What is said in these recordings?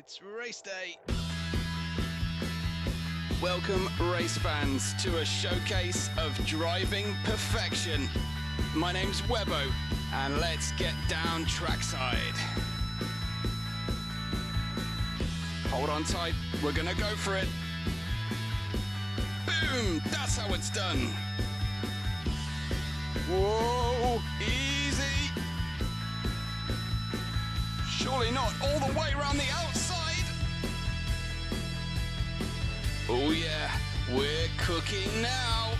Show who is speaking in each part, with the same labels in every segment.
Speaker 1: It's race day. Welcome, race fans, to a showcase of driving perfection. My name's Webbo, and let's get down trackside. Hold on tight, we're gonna go for it. Boom, that's how it's done. Whoa, easy. Surely not all the way around the outside. Oh yeah, we're cooking now.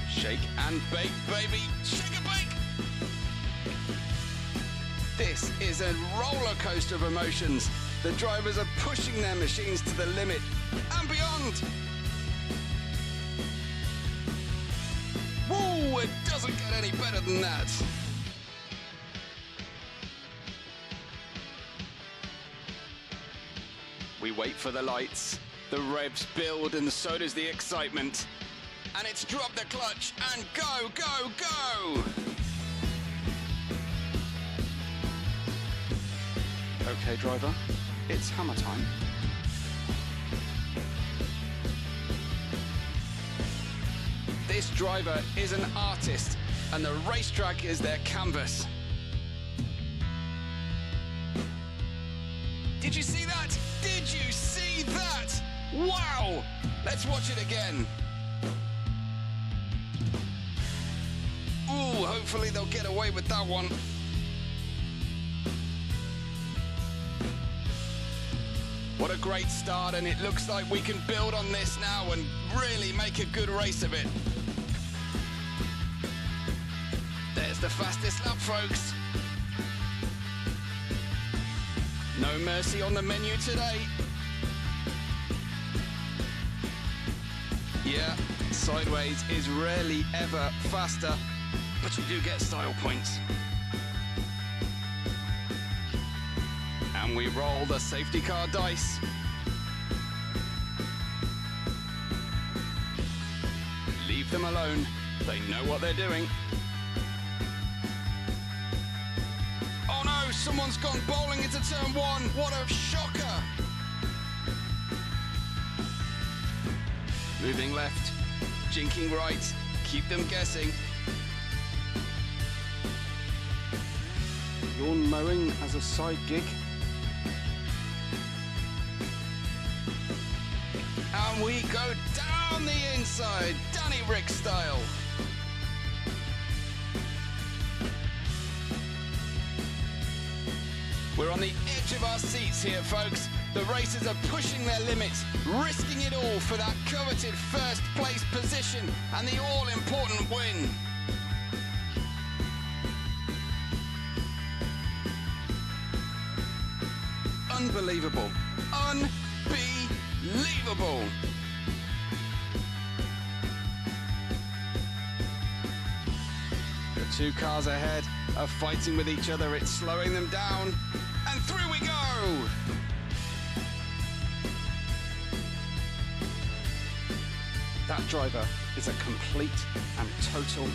Speaker 1: Shake and bake, baby. Shake and bake. This is a roller coaster of emotions. The drivers are pushing their machines to the limit and beyond. Woo, it doesn't get any better than that. We wait for the lights, the revs build and so does the excitement. And it's drop the clutch and go, go, go! Okay, driver, it's hammer time. This driver is an artist and the racetrack is their canvas. Did you see that? Did you see that? Wow! Let's watch it again. Ooh, hopefully they'll get away with that one. What a great start, and it looks like we can build on this now and really make a good race of it. There's the fastest lap, folks. No mercy on the menu today. Yeah, sideways is rarely ever faster, but you do get style points. And we roll the safety car dice. Leave them alone, they know what they're doing. Oh no, someone's gone bowling into turn one. What a shocker. Moving left, jinking right, keep them guessing. Lawn mowing as a side gig. And we go down the inside, Danny Rick style. We're on the edge of our seats here, folks. The racers are pushing their limits, risking it all for that coveted first place position and the all-important win. Unbelievable. Unbelievable. The two cars ahead are fighting with each other. It's slowing them down. And through we go! That driver is a complete and total.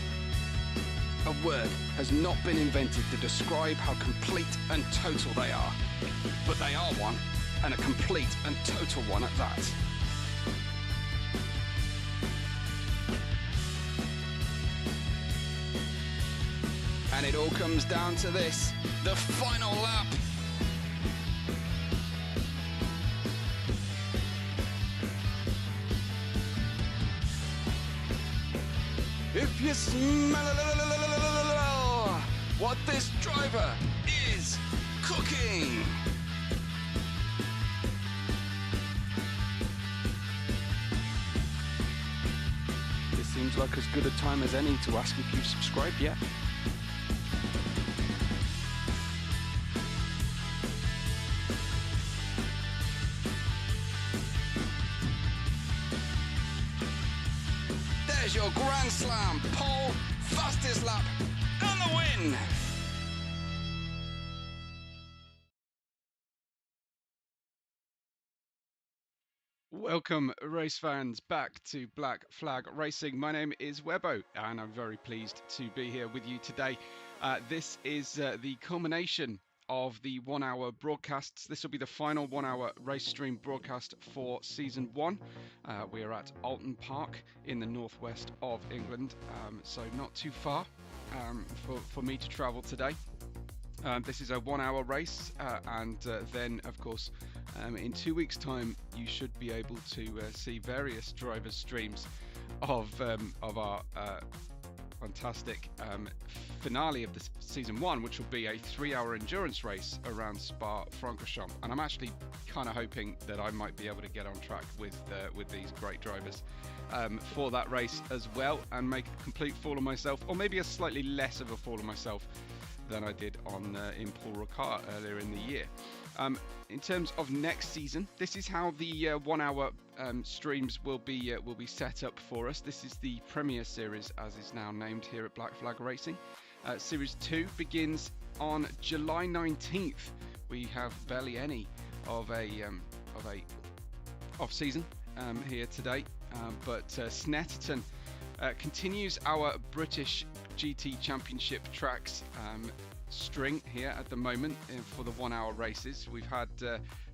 Speaker 1: A word has not been invented to describe how complete and total they are. But they are one, and a complete and total one at that. And it all comes down to this, the final lap. If you smell what this driver is cooking. This seems like as good a time as any to ask if you've subscribed yet. There's your Grand Slam, pole, fastest lap, and the win! Welcome, race fans, back to Black Flag Racing. My name is Webbo, and I'm very pleased to be here with you today. This is the culmination of the 1 hour broadcasts. This will be the final 1 hour race stream broadcast for season 1. We are at Oulton Park in the northwest of England, so not too far for me to travel today. This is a 1 hour race, and then of course in 2 weeks time you should be able to see various drivers' streams of our fantastic finale of the season 1, which will be a 3-hour endurance race around Spa-Francorchamps. And I'm actually kind of hoping that I might be able to get on track with these great drivers for that race as well, and make a complete fool of myself, or maybe a slightly less of a fool of myself than I did in Paul Ricard earlier in the year. In terms of next season, this is how the 1 hour streams will be set up for us. This is the Premier Series, as is now named here at Black Flag Racing. Series 2 begins on July 19th. We have barely any of a off season here today, but Snetterton continues our British GT Championship tracks string here at the moment for the 1 hour races. We've had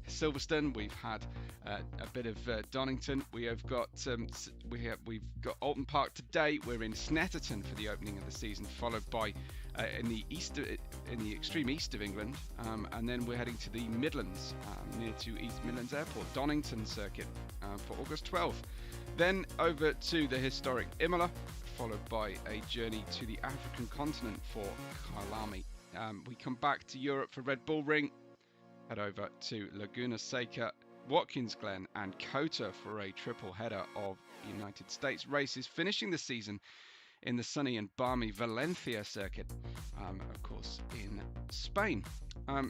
Speaker 1: Silverstone, we've had a bit of Donington. We've got Oulton Park today. We're in Snetterton for the opening of the season, followed by in the extreme east of England, and then we're heading to the Midlands, near to East Midlands Airport, Donington circuit for August 12th. Then over to the historic Imola, followed by a journey to the African continent for Kyalami. We come back to Europe for Red Bull Ring, head over to Laguna Seca, Watkins Glen and Cota for a triple header of United States races, finishing the season in the sunny and balmy Valencia circuit, of course in Spain.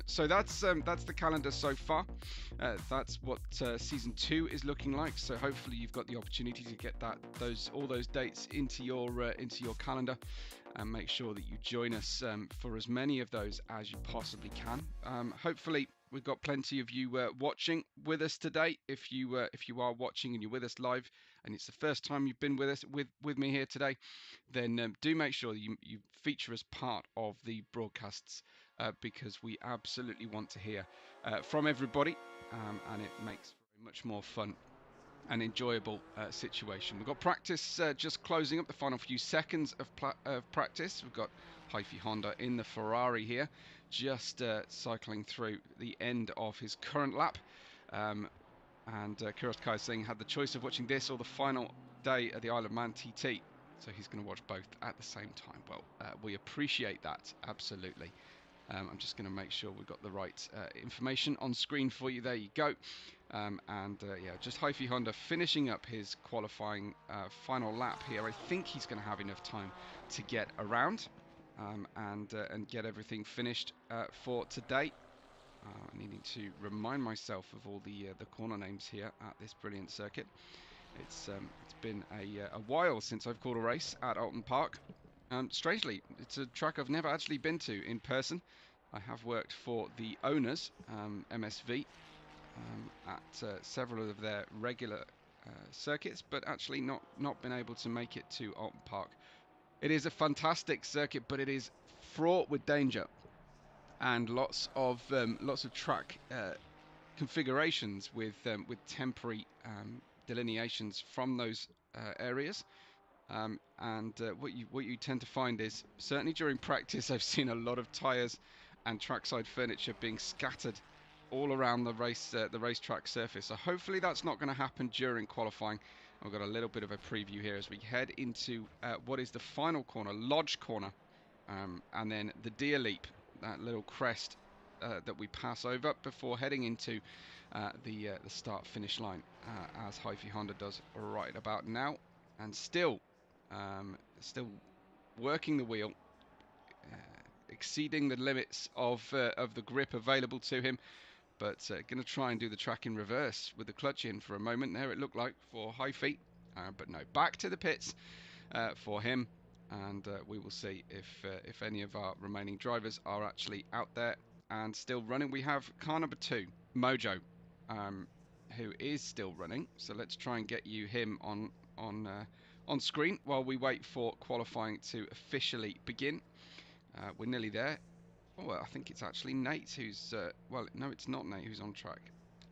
Speaker 1: So that's the calendar so far. That's what season 2 is looking like. So hopefully you've got the opportunity to get all those dates into your calendar, and make sure that you join us for as many of those as you possibly can. Hopefully we've got plenty of you watching with us today. If you are watching and you're with us live, and it's the first time you've been with us with me here today, then do make sure that you feature as part of the broadcasts, because we absolutely want to hear from everybody, and it makes for a much more fun and enjoyable situation. We've got practice just closing up, the final few seconds of practice. We've got Heify Honda in the Ferrari here, just cycling through the end of his current lap. And Kiros Kai Singh had the choice of watching this or the final day at the Isle of Man TT. So he's going to watch both at the same time. Well, we appreciate that, absolutely. I'm just going to make sure we've got the right information on screen for you. There you go. Yeah, just Heify Honda finishing up his qualifying final lap here. I think he's going to have enough time to get around and get everything finished for today. Needing to remind myself of all the corner names here at this brilliant circuit. It's been a while since I've called a race at Oulton Park. Strangely, it's a track I've never actually been to in person. I have worked for the owners, MSV, at several of their regular circuits, but actually not been able to make it to Oulton Park. It is a fantastic circuit, but it is fraught with danger and lots of track configurations with temporary delineations from those areas. What you tend to find is, certainly during practice, I've seen a lot of tyres and trackside furniture being scattered all around the racetrack surface. So hopefully that's not going to happen during qualifying. We've got a little bit of a preview here as we head into what is the final corner, Lodge Corner, and then the Deer Leap, that little crest that we pass over before heading into the start-finish line, as Heify Honda does right about now, and still working the wheel, exceeding the limits of the grip available to him, but going to try and do the track in reverse with the clutch in for a moment there, it looked like, for Heify, but no, back to the pits for him, and we will see if any of our remaining drivers are actually out there and still running. We have car number 2, Mojo, who is still running, so let's try and get him on screen while we wait for qualifying to officially begin. We're nearly there. Oh, I think it's actually Nate who's, well, no, it's not Nate who's on track.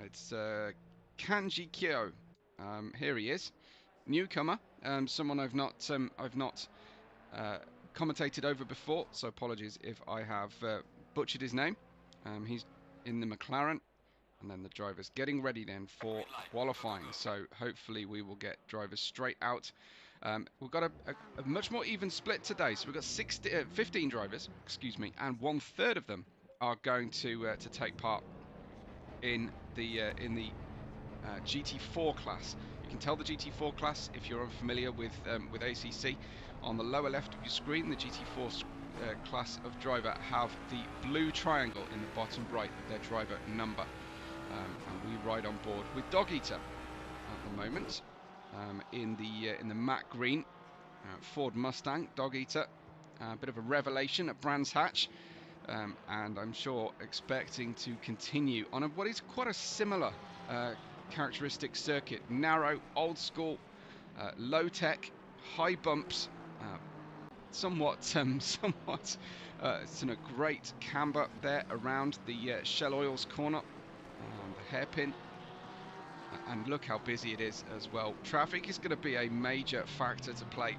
Speaker 1: It's Kanji Kyo. Here he is, newcomer. Someone I've not commentated over before, so apologies if I have butchered his name. He's in the McLaren, and then the drivers getting ready then for qualifying. So hopefully we will get drivers straight out. We've got a much more even split today. So we've got 15 drivers, excuse me, and 1/3 of them are going to take part in the GT4 class. You can tell the GT4 class if you're unfamiliar with ACC. On the lower left of your screen, the GT4 class of driver have the blue triangle in the bottom right of their driver number. And we ride on board with Dog Eater at the moment in the matte green Ford Mustang. Dog Eater, a bit of a revelation at Brands Hatch, and I'm sure expecting to continue on what is quite a similar characteristic circuit. Narrow, old school, low tech, high bumps, somewhat it's in a great camber there around the Shell Oils corner, the hairpin, and look how busy it is as well. Traffic is going to be a major factor to play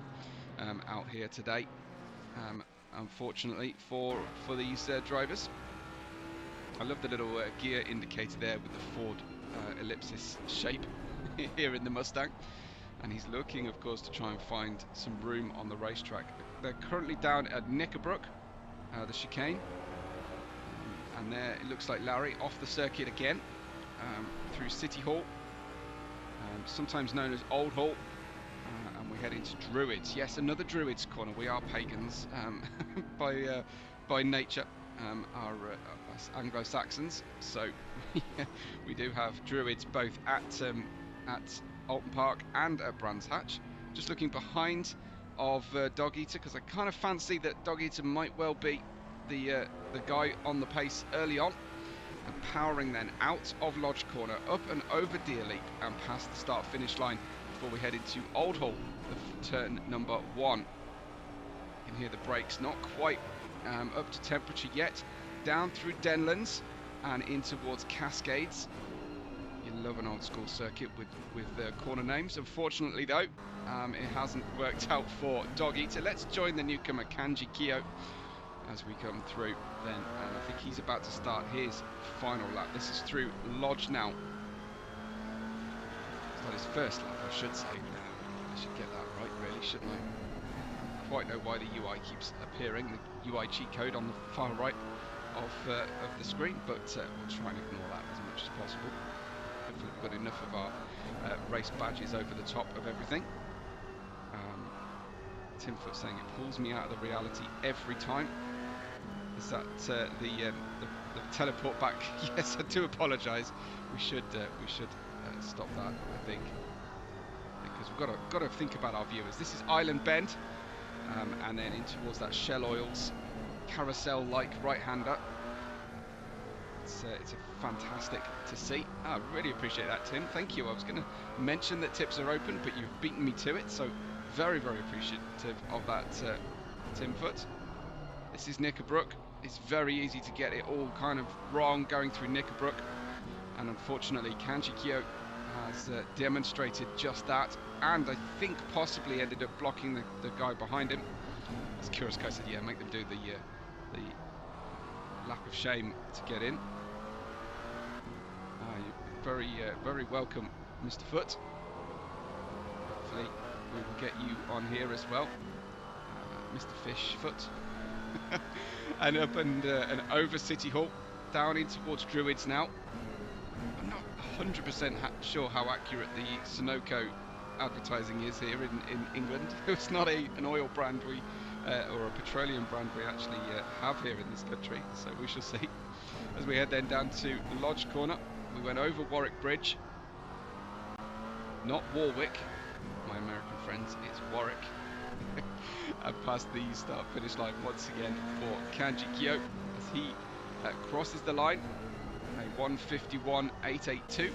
Speaker 1: out here today, unfortunately for these drivers. I love the little gear indicator there with the Ford ellipsis shape here in the Mustang, and he's looking, of course, to try and find some room on the racetrack. They're currently down at Knickerbrook, the chicane, and there it looks like Larry off the circuit again, through City Hall, sometimes known as Old Hall, and we head into Druids. Yes, another Druids corner. We are pagans by nature. Are Anglo-Saxons, so we do have Druids both at Oulton Park and at Brands Hatch. Just looking behind of Dog Eater, because I kind of fancy that Dog Eater might well be the guy on the pace early on, and powering then out of Lodge Corner, up and over Deer Leap, and past the start-finish line before we head into Old Hall, the turn number 1. You can hear the brakes not quite up to temperature yet. Down through Denlands and in towards Cascades. You love an old school circuit with corner names. Unfortunately though, it hasn't worked out for Dog Eater. Let's join the newcomer Kanji Kyo as we come through then, and I think he's about to start his final lap. This is through Lodge now. It's not his first lap, I should say. I should get that right, really, shouldn't I? Quite know why the UI keeps appearing, the UI cheat code on the far right of the screen, but we'll try and ignore that as much as possible. Hopefully we've got enough of our race badges over the top of everything. Tim Foot saying it pulls me out of the reality every time. Is that the teleport back? Yes, I do apologise. We should stop that, I think, because we've got to think about our viewers. This is Island Bend. And then in towards that Shell Oils carousel-like right-hander. It's a fantastic to see. I really appreciate that, Tim. Thank you. I was going to mention that tips are open, but you've beaten me to it, so very, very appreciative of that, Tim Foot. This is Knickerbrook. It's very easy to get it all kind of wrong going through Knickerbrook, and unfortunately Kanji Kyo has demonstrated just that, and I think possibly ended up blocking the guy behind him. As Kurosco said, yeah, make them do the lap of shame to get in. You're very welcome, Mr. Foot. Hopefully we will get you on here as well, Mr. Fish Foot. And up and over City Hall, down in towards Druids now. I'm not 100% sure how accurate the Sunoco advertising is here in England. It's not an oil brand or a petroleum brand we actually have here in this country, so we shall see. As we head then down to Lodge Corner, we went over Warwick Bridge, not Warwick, my American friends, it's Warwick. And past the start finish line once again for Kanji Kyo as he crosses the line, a 1:51.882.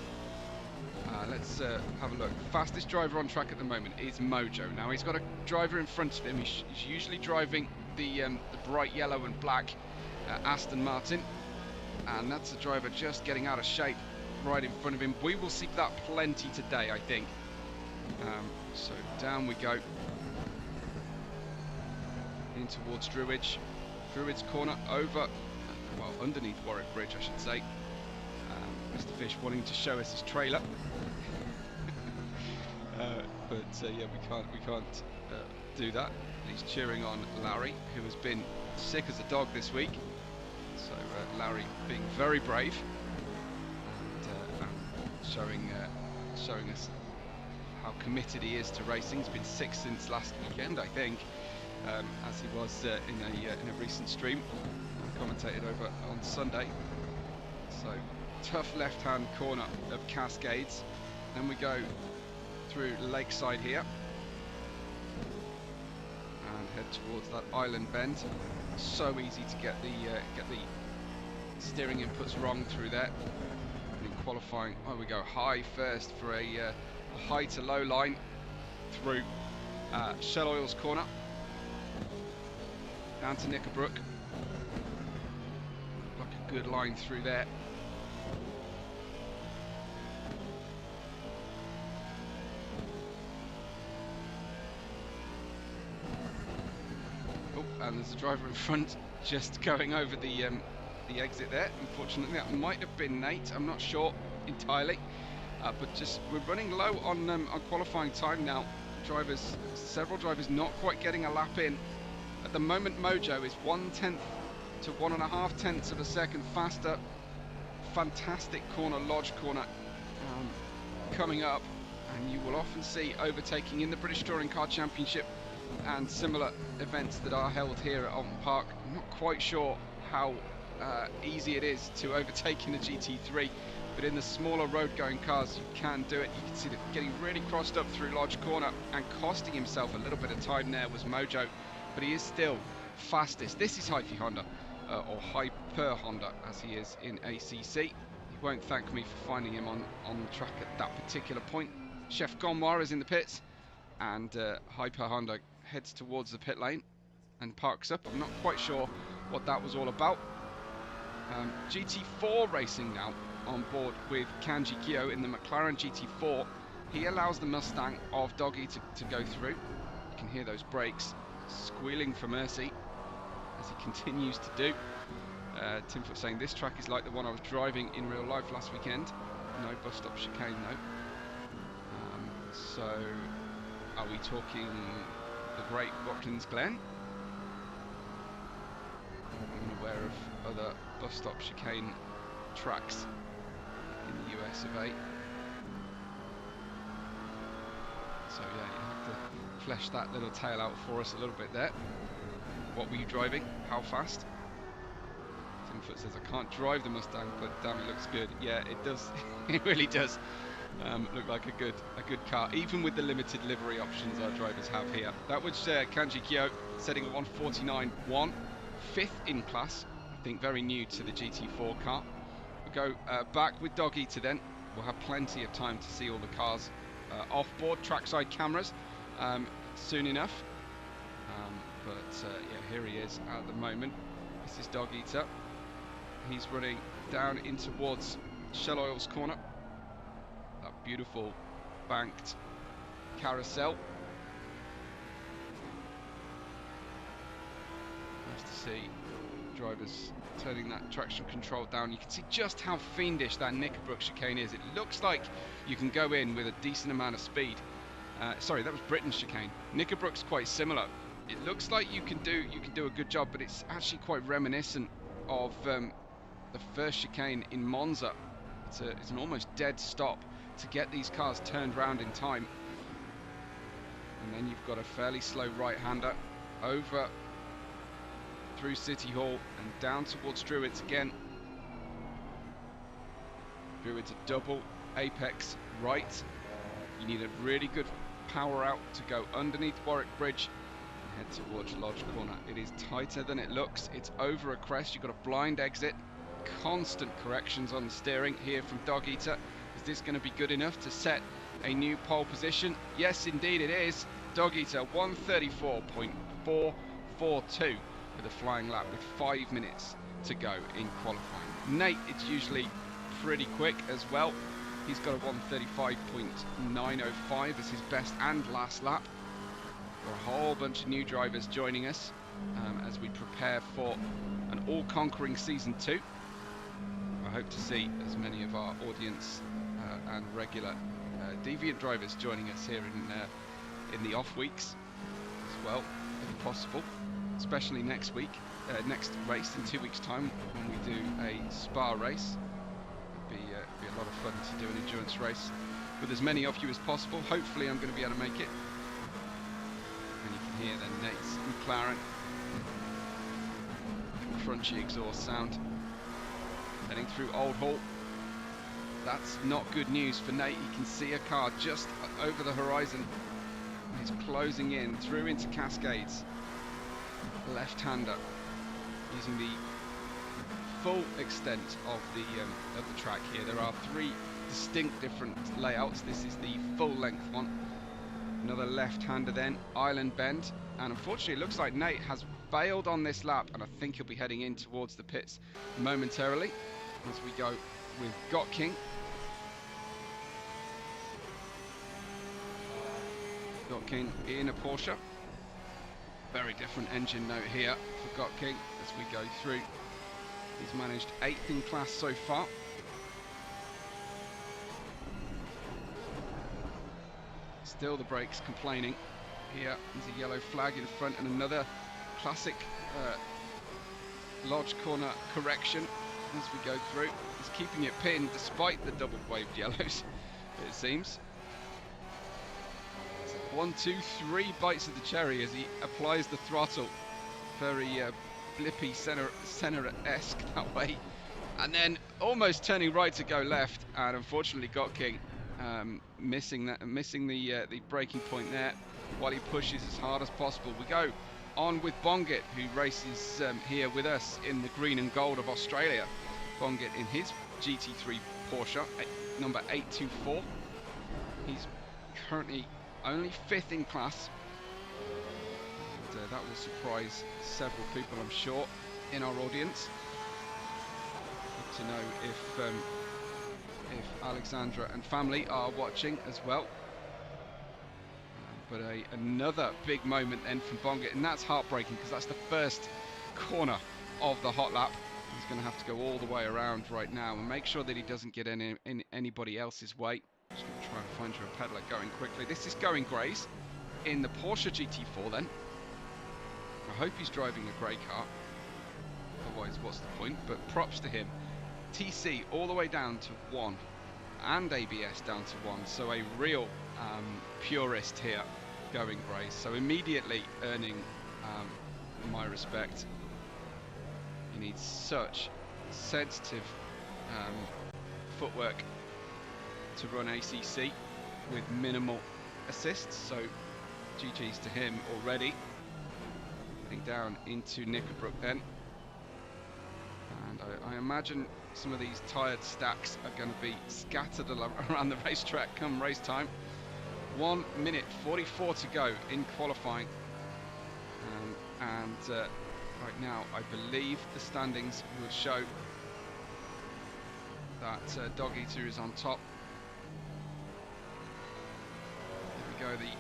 Speaker 1: Let's have a look. Fastest driver on track at the moment is Mojo. Now he's got a driver in front of him. He's usually driving the bright yellow and black Aston Martin, and that's a driver just getting out of shape right in front of him. We will see that plenty today, I think. So down we go in towards Druidge. Druidge's corner over, well, underneath Warwick Bridge, I should say. Mr. Fish wanting to show us his trailer. Yeah, we can't do that. He's cheering on Larry, who has been sick as a dog this week. So Larry being very brave and showing us how committed he is to racing. He's been sick since last weekend, I think, as he was in a recent stream. Commentated over on Sunday. So tough left-hand corner of Cascades. Then we go through Lakeside here and head towards that island bend. So easy to get the steering inputs wrong through there. And in qualifying, oh, we go high first for a high to low line through Shell Oil's corner down to Knickerbrook. Like a good line through there. And there's a driver in front just going over the exit there. Unfortunately, that might have been Nate. I'm not sure entirely, but just we're running low on qualifying time now. Several drivers not quite getting a lap in. At the moment, Mojo is 1/10 to 1.5 tenths of a second faster. Fantastic corner, Lodge corner coming up, and you will often see overtaking in the British Touring Car Championship and similar events that are held here at Oulton Park. I'm not quite sure how easy it is to overtake in a GT3, but in the smaller road-going cars you can do it. You can see that getting really crossed up through Lodge corner and costing himself a little bit of time there was Mojo, but he is still fastest. This is Hyphy Honda, or Hyper Honda as he is in ACC. He won't thank me for finding him on the track at that particular point. Chef Gonwar is in the pits, and Hyper Honda heads towards the pit lane and parks up. I'm not quite sure what that was all about. GT4 racing now on board with Kanji Kyo in the McLaren GT4. He allows the Mustang of Doggy to go through. You can hear those brakes squealing for mercy as he continues to do. Timfoot saying this track is like the one I was driving in real life last weekend. No bus stop chicane though. So are we talking the Great Watkins Glen? I'm aware of other bus stop chicane tracks in the US of A. So yeah, you have to flesh that little tale out for us a little bit there. What were you driving? How fast? Timfoot says I can't drive the Mustang, but damn, it looks good. Yeah, it does. It really does. Look like a good car, even with the limited livery options our drivers have here. That was Kanji Kyo setting a 149.1, 5th in class. I think very new to the GT4 car. We'll go back with Dog Eater then. We'll have plenty of time to see all the cars off-board, trackside cameras soon enough. Yeah, here he is at the moment. This is Dog Eater. He's running down in towards Shell Oil's corner. That beautiful banked carousel. Nice to see drivers turning that traction control down. You can see just how fiendish that Knickerbrook chicane is. It looks like you can go in with a decent amount of speed. Sorry, that was Britain's chicane. Knickerbrook's quite similar. It looks like you can do a good job, but it's actually quite reminiscent of the first chicane in Monza. It's an almost dead stop to get these cars turned round in time. And then you've got a fairly slow right-hander over through City Hall and down towards Druids again. Druids a double apex right. You need a really good power out to go underneath Warwick Bridge and head towards Lodge Corner. It is tighter than it looks. It's over a crest. You've got a blind exit. Constant corrections on the steering here from Dog Eater. Is this going to be good enough to set a new pole position? Yes, indeed it is. Dog Eater 134.442 with a flying lap with 5 minutes to go in qualifying. Nate, it's usually pretty quick as well. He's got a 1:35.905 as his best and last lap. Got a whole bunch of new drivers joining us as we prepare for an all-conquering Season 2. I hope to see as many of our audience and regular deviant drivers joining us here in the off weeks as well, if possible, especially next week, next race in 2 weeks' time when we do a Spa race. It'd be a lot of fun to do an endurance race with as many of you as possible. Hopefully I'm going to be able to make it. And you can hear then Nate's McLaren crunchy exhaust sound heading through Old Hall. That's not good news for Nate. You can see a car just over the horizon. He's closing in through into Cascades. Left-hander using the full extent of the track here. There are 3 distinct different layouts. This is the full length one. Another left-hander then, Island Bend, and unfortunately it looks like Nate has bailed on this lap, and I think he'll be heading in towards the pits momentarily as we go with Got King. Got King in a Porsche. Very different engine note here for Got King as we go through. He's managed 8th in class so far. Still the brakes complaining. Here is a yellow flag in front and another classic Lodge corner correction as we go through. He's keeping it pinned despite the double waved yellows, it seems. 1, 2, 3 bites of the cherry as he applies the throttle. Very blippy Senna-esque that way. And then almost turning right to go left, and unfortunately Got King missing the braking point there while he pushes as hard as possible. We go on with Bongit, who races here with us in the green and gold of Australia. Bongit in his GT3 Porsche, number 824. He's currently only 5th in class. And, that will surprise several people, I'm sure, in our audience. Good to know if Alexandra and family are watching as well. But another big moment then from Bongit, and that's heartbreaking because that's the first corner of the hot lap. He's going to have to go all the way around right now and make sure that he doesn't get in anybody else's way. Just going to try and find you a peddler going quickly. This is Going Grays in the Porsche GT4 then. I hope he's driving a grey car. Otherwise, what's the point? But props to him. TC all the way down to 1 and ABS down to 1. So a real purist here, Going Grays. So immediately earning my respect. He needs such sensitive footwork to run ACC with minimal assists, so GG's to him already. Heading down into Knickerbrook then, and I imagine some of these tired stacks are going to be scattered around the racetrack come race time. 1 minute 44 to go in qualifying, and right now I believe the standings will show that Dog Eater is on top. There we go, the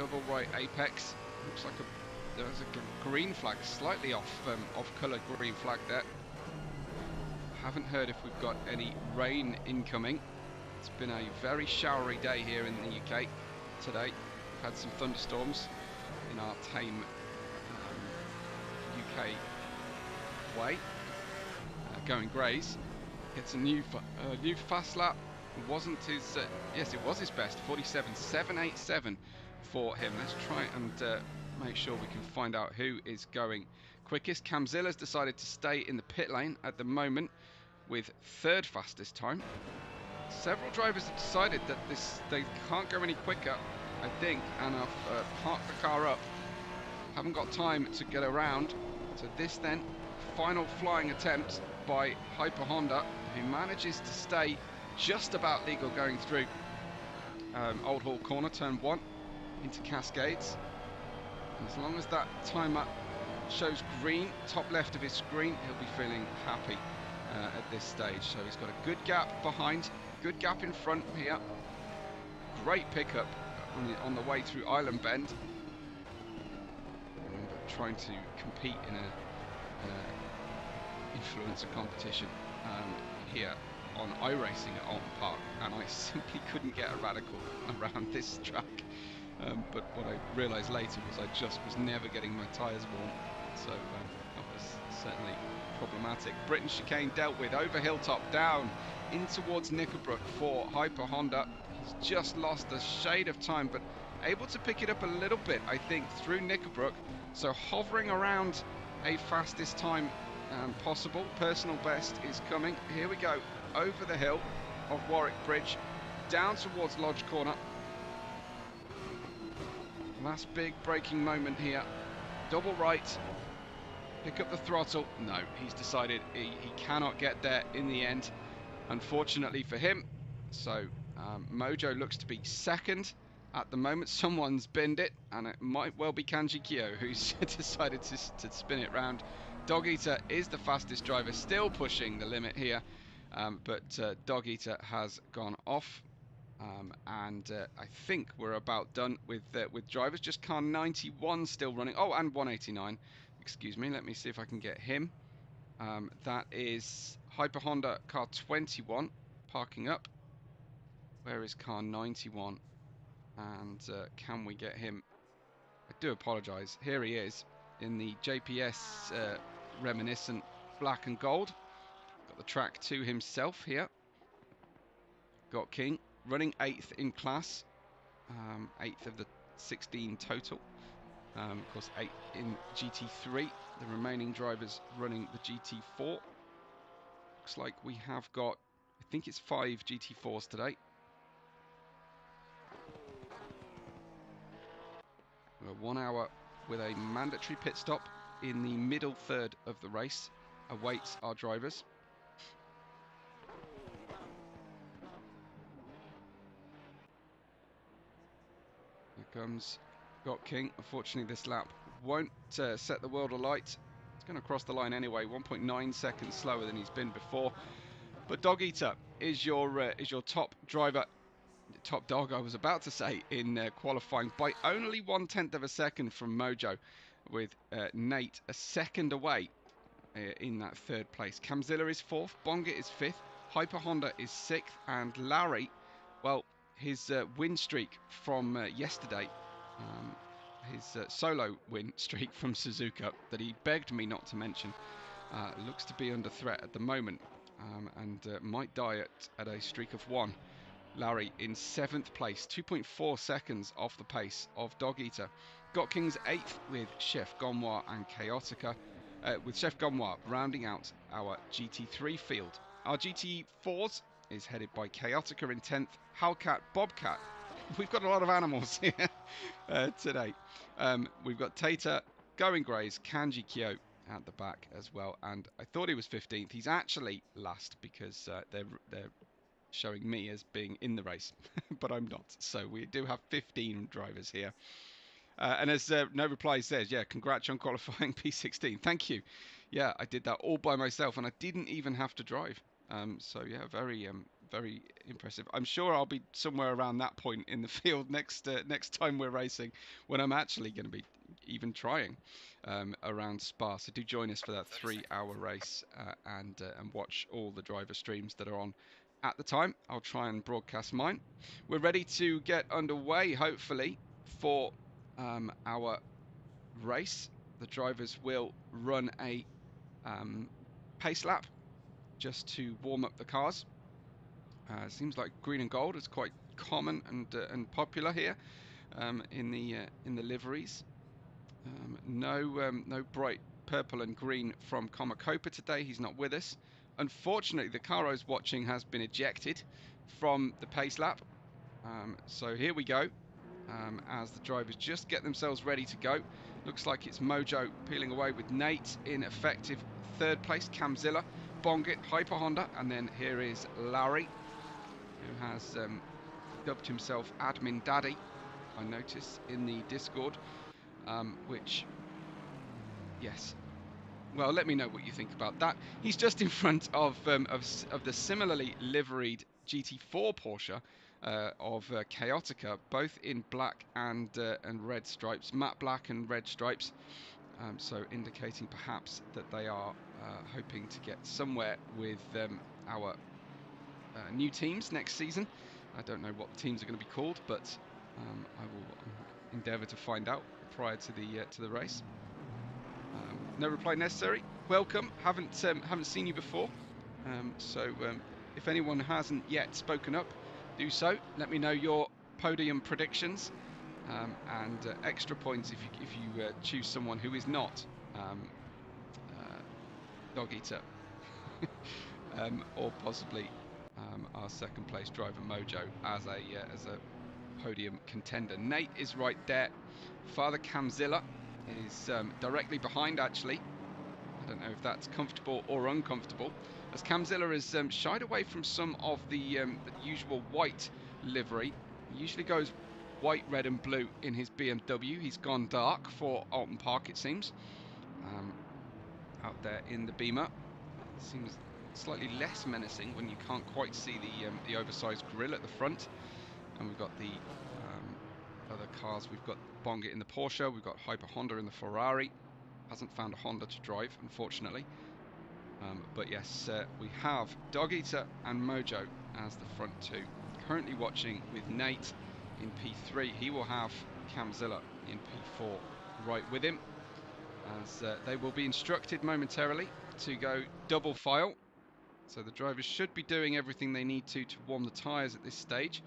Speaker 1: double white apex. Looks like there's a green flag, slightly off colour green flag there. Haven't heard if we've got any rain incoming. It's been a very showery day here in the UK today. We've had some thunderstorms in our tame UK way. Going Grays gets a new fast lap. It wasn't his, yes, it was his best, 47.787 for him. Let's try and make sure we can find out who is going quickest. Camzilla's decided to stay in the pit lane at the moment with 3rd fastest time. Several drivers have decided that they can't go any quicker, I think, and have parked the car up. Haven't got time to get around. So this then, final flying attempt by Hyper Honda, who manages to stay just about legal going through Old Hall Corner, turn 1 into Cascades. And as long as that timer shows green, top left of his screen, he'll be feeling happy at this stage. So he's got a good gap behind, good gap in front here. Great pickup on the way through Island Bend. Trying to compete in a influencer competition here on iRacing at Oulton Park, and I simply couldn't get a radical around this track. But what I realised later was I just was never getting my tyres warm, so that was certainly problematic. Britain chicane dealt with, over hilltop, down in towards Knickerbrook for Hyper Honda. He's just lost a shade of time, but able to pick it up a little bit, I think, through Knickerbrook. So hovering around a fastest time possible. Personal best is coming. Here we go, over the hill of Warwick Bridge, down towards Lodge Corner. Last big braking moment here. Double right. Pick up the throttle. No, he's decided he cannot get there in the end, unfortunately for him. So Mojo looks to be second at the moment. Someone's binned it, and it might well be Kanji Kyo who's decided to spin it round. Dog Eater is the fastest driver, still pushing the limit here, but Dog Eater has gone off. And I think we're about done with drivers. Just car 91 still running. Oh, and 189. Excuse me. Let me see if I can get him. That is Hyper Honda car 21 parking up. Where is car 91? And can we get him? I do apologise. Here he is in the JPS reminiscent black and gold. Got the track to himself here. Got King running 8th in class, 8th of the 16 total. Of course, 8th in GT3. The remaining drivers running the GT4. Looks like we have got, I think it's 5 GT4s today. We're 1 hour with a mandatory pit stop in the middle third of the race awaits our drivers. Here comes Got King. Unfortunately, this lap won't set the world alight. It's going to cross the line anyway, 1.9 seconds slower than he's been before. But Dog Eater is your top driver, top dog, I was about to say, in qualifying by only 1/10 of a second from Mojo, with Nate a second away in that third place. Camzilla is 4th, Bonga is 5th, Hyper Honda is 6th, and Larry, well, his win streak from yesterday, his solo win streak from Suzuka that he begged me not to mention, looks to be under threat at the moment, and might die at a streak of 1. Larry in 7th place, 2.4 seconds off the pace of Dog Eater. Got King's 8th with Chef Gonwa and Chaotica, with Chef Gonwa rounding out our GT3 field. Our GT4s is headed by Chaotica in 10th, Hellcat, Bobcat. We've got a lot of animals here today. We've got Tater, Going Grays, Kanji Kyo at the back as well, and I thought he was 15th. He's actually last because they're showing me as being in the race, but I'm not. So we do have 15 drivers here. And as No Reply says, yeah, congrats on qualifying P16. Thank you. Yeah, I did that all by myself, and I didn't even have to drive. So yeah, very impressive. I'm sure I'll be somewhere around that point in the field next time we're racing, when I'm actually going to be even trying around Spa. So do join us for that 3-hour race and watch all the driver streams that are on at the time. I'll try and broadcast mine. We're ready to get underway, hopefully, for our race. The drivers will run a pace lap just to warm up the cars. Seems like green and gold is quite common and popular here in the liveries. No bright purple and green from Komakopa today. He's not with us. Unfortunately, the car I was watching has been ejected from the pace lap. So here we go. As the drivers just get themselves ready to go. Looks like it's Mojo peeling away with Nate in effective 3rd place. Camzilla, Bongit, Hyper Honda, and then here is Larry, who has dubbed himself Admin Daddy, I notice, in the Discord, which, Yes. Well, let me know what you think about that. He's just in front of the similarly liveried GT4 Porsche of Chaotica, both in black and red stripes, matte black and red stripes. So indicating perhaps that they are hoping to get somewhere with our new teams next season. I don't know what the teams are going to be called, but I will endeavour to find out prior to the race. No reply necessary. Welcome. Haven't seen you before. So if anyone hasn't yet spoken up, do so. Let me know your podium predictions and extra points if you choose someone who is not Dog Eater or possibly our second place driver Mojo as a podium contender. Nate is right there. Father Camzilla is directly behind, actually. I don't know if that's comfortable or uncomfortable, as Camzilla has shied away from some of the usual white livery. He usually goes white, red and blue in his BMW. He's gone dark for Oulton Park, it seems. Out there in the Beamer, it seems slightly less menacing when you can't quite see the oversized grille at the front. And we've got the other cars. We've got Bongit in the Porsche. We've got Hyper Honda in the Ferrari. Hasn't found a Honda to drive, unfortunately. But yes, we have Dog Eater and Mojo as the front two. Currently watching with Nate in P3. He will have Camzilla in P4 right with him, as they will be instructed momentarily to go double file. So the drivers should be doing everything they need to warm the tyres at this stage.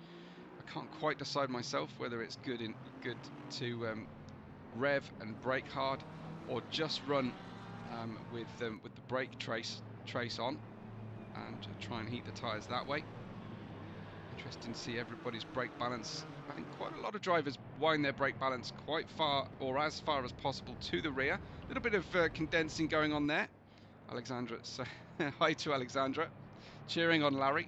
Speaker 1: I can't quite decide myself whether it's good to rev and brake hard, or just run with the brake trace on and try and heat the tyres that way. Interesting to see everybody's brake balance. I think quite a lot of drivers wind their brake balance quite far, or as far as possible, to the rear. A little bit of condensing going on there. Alexandra, so hi to Alexandra, cheering on Larry.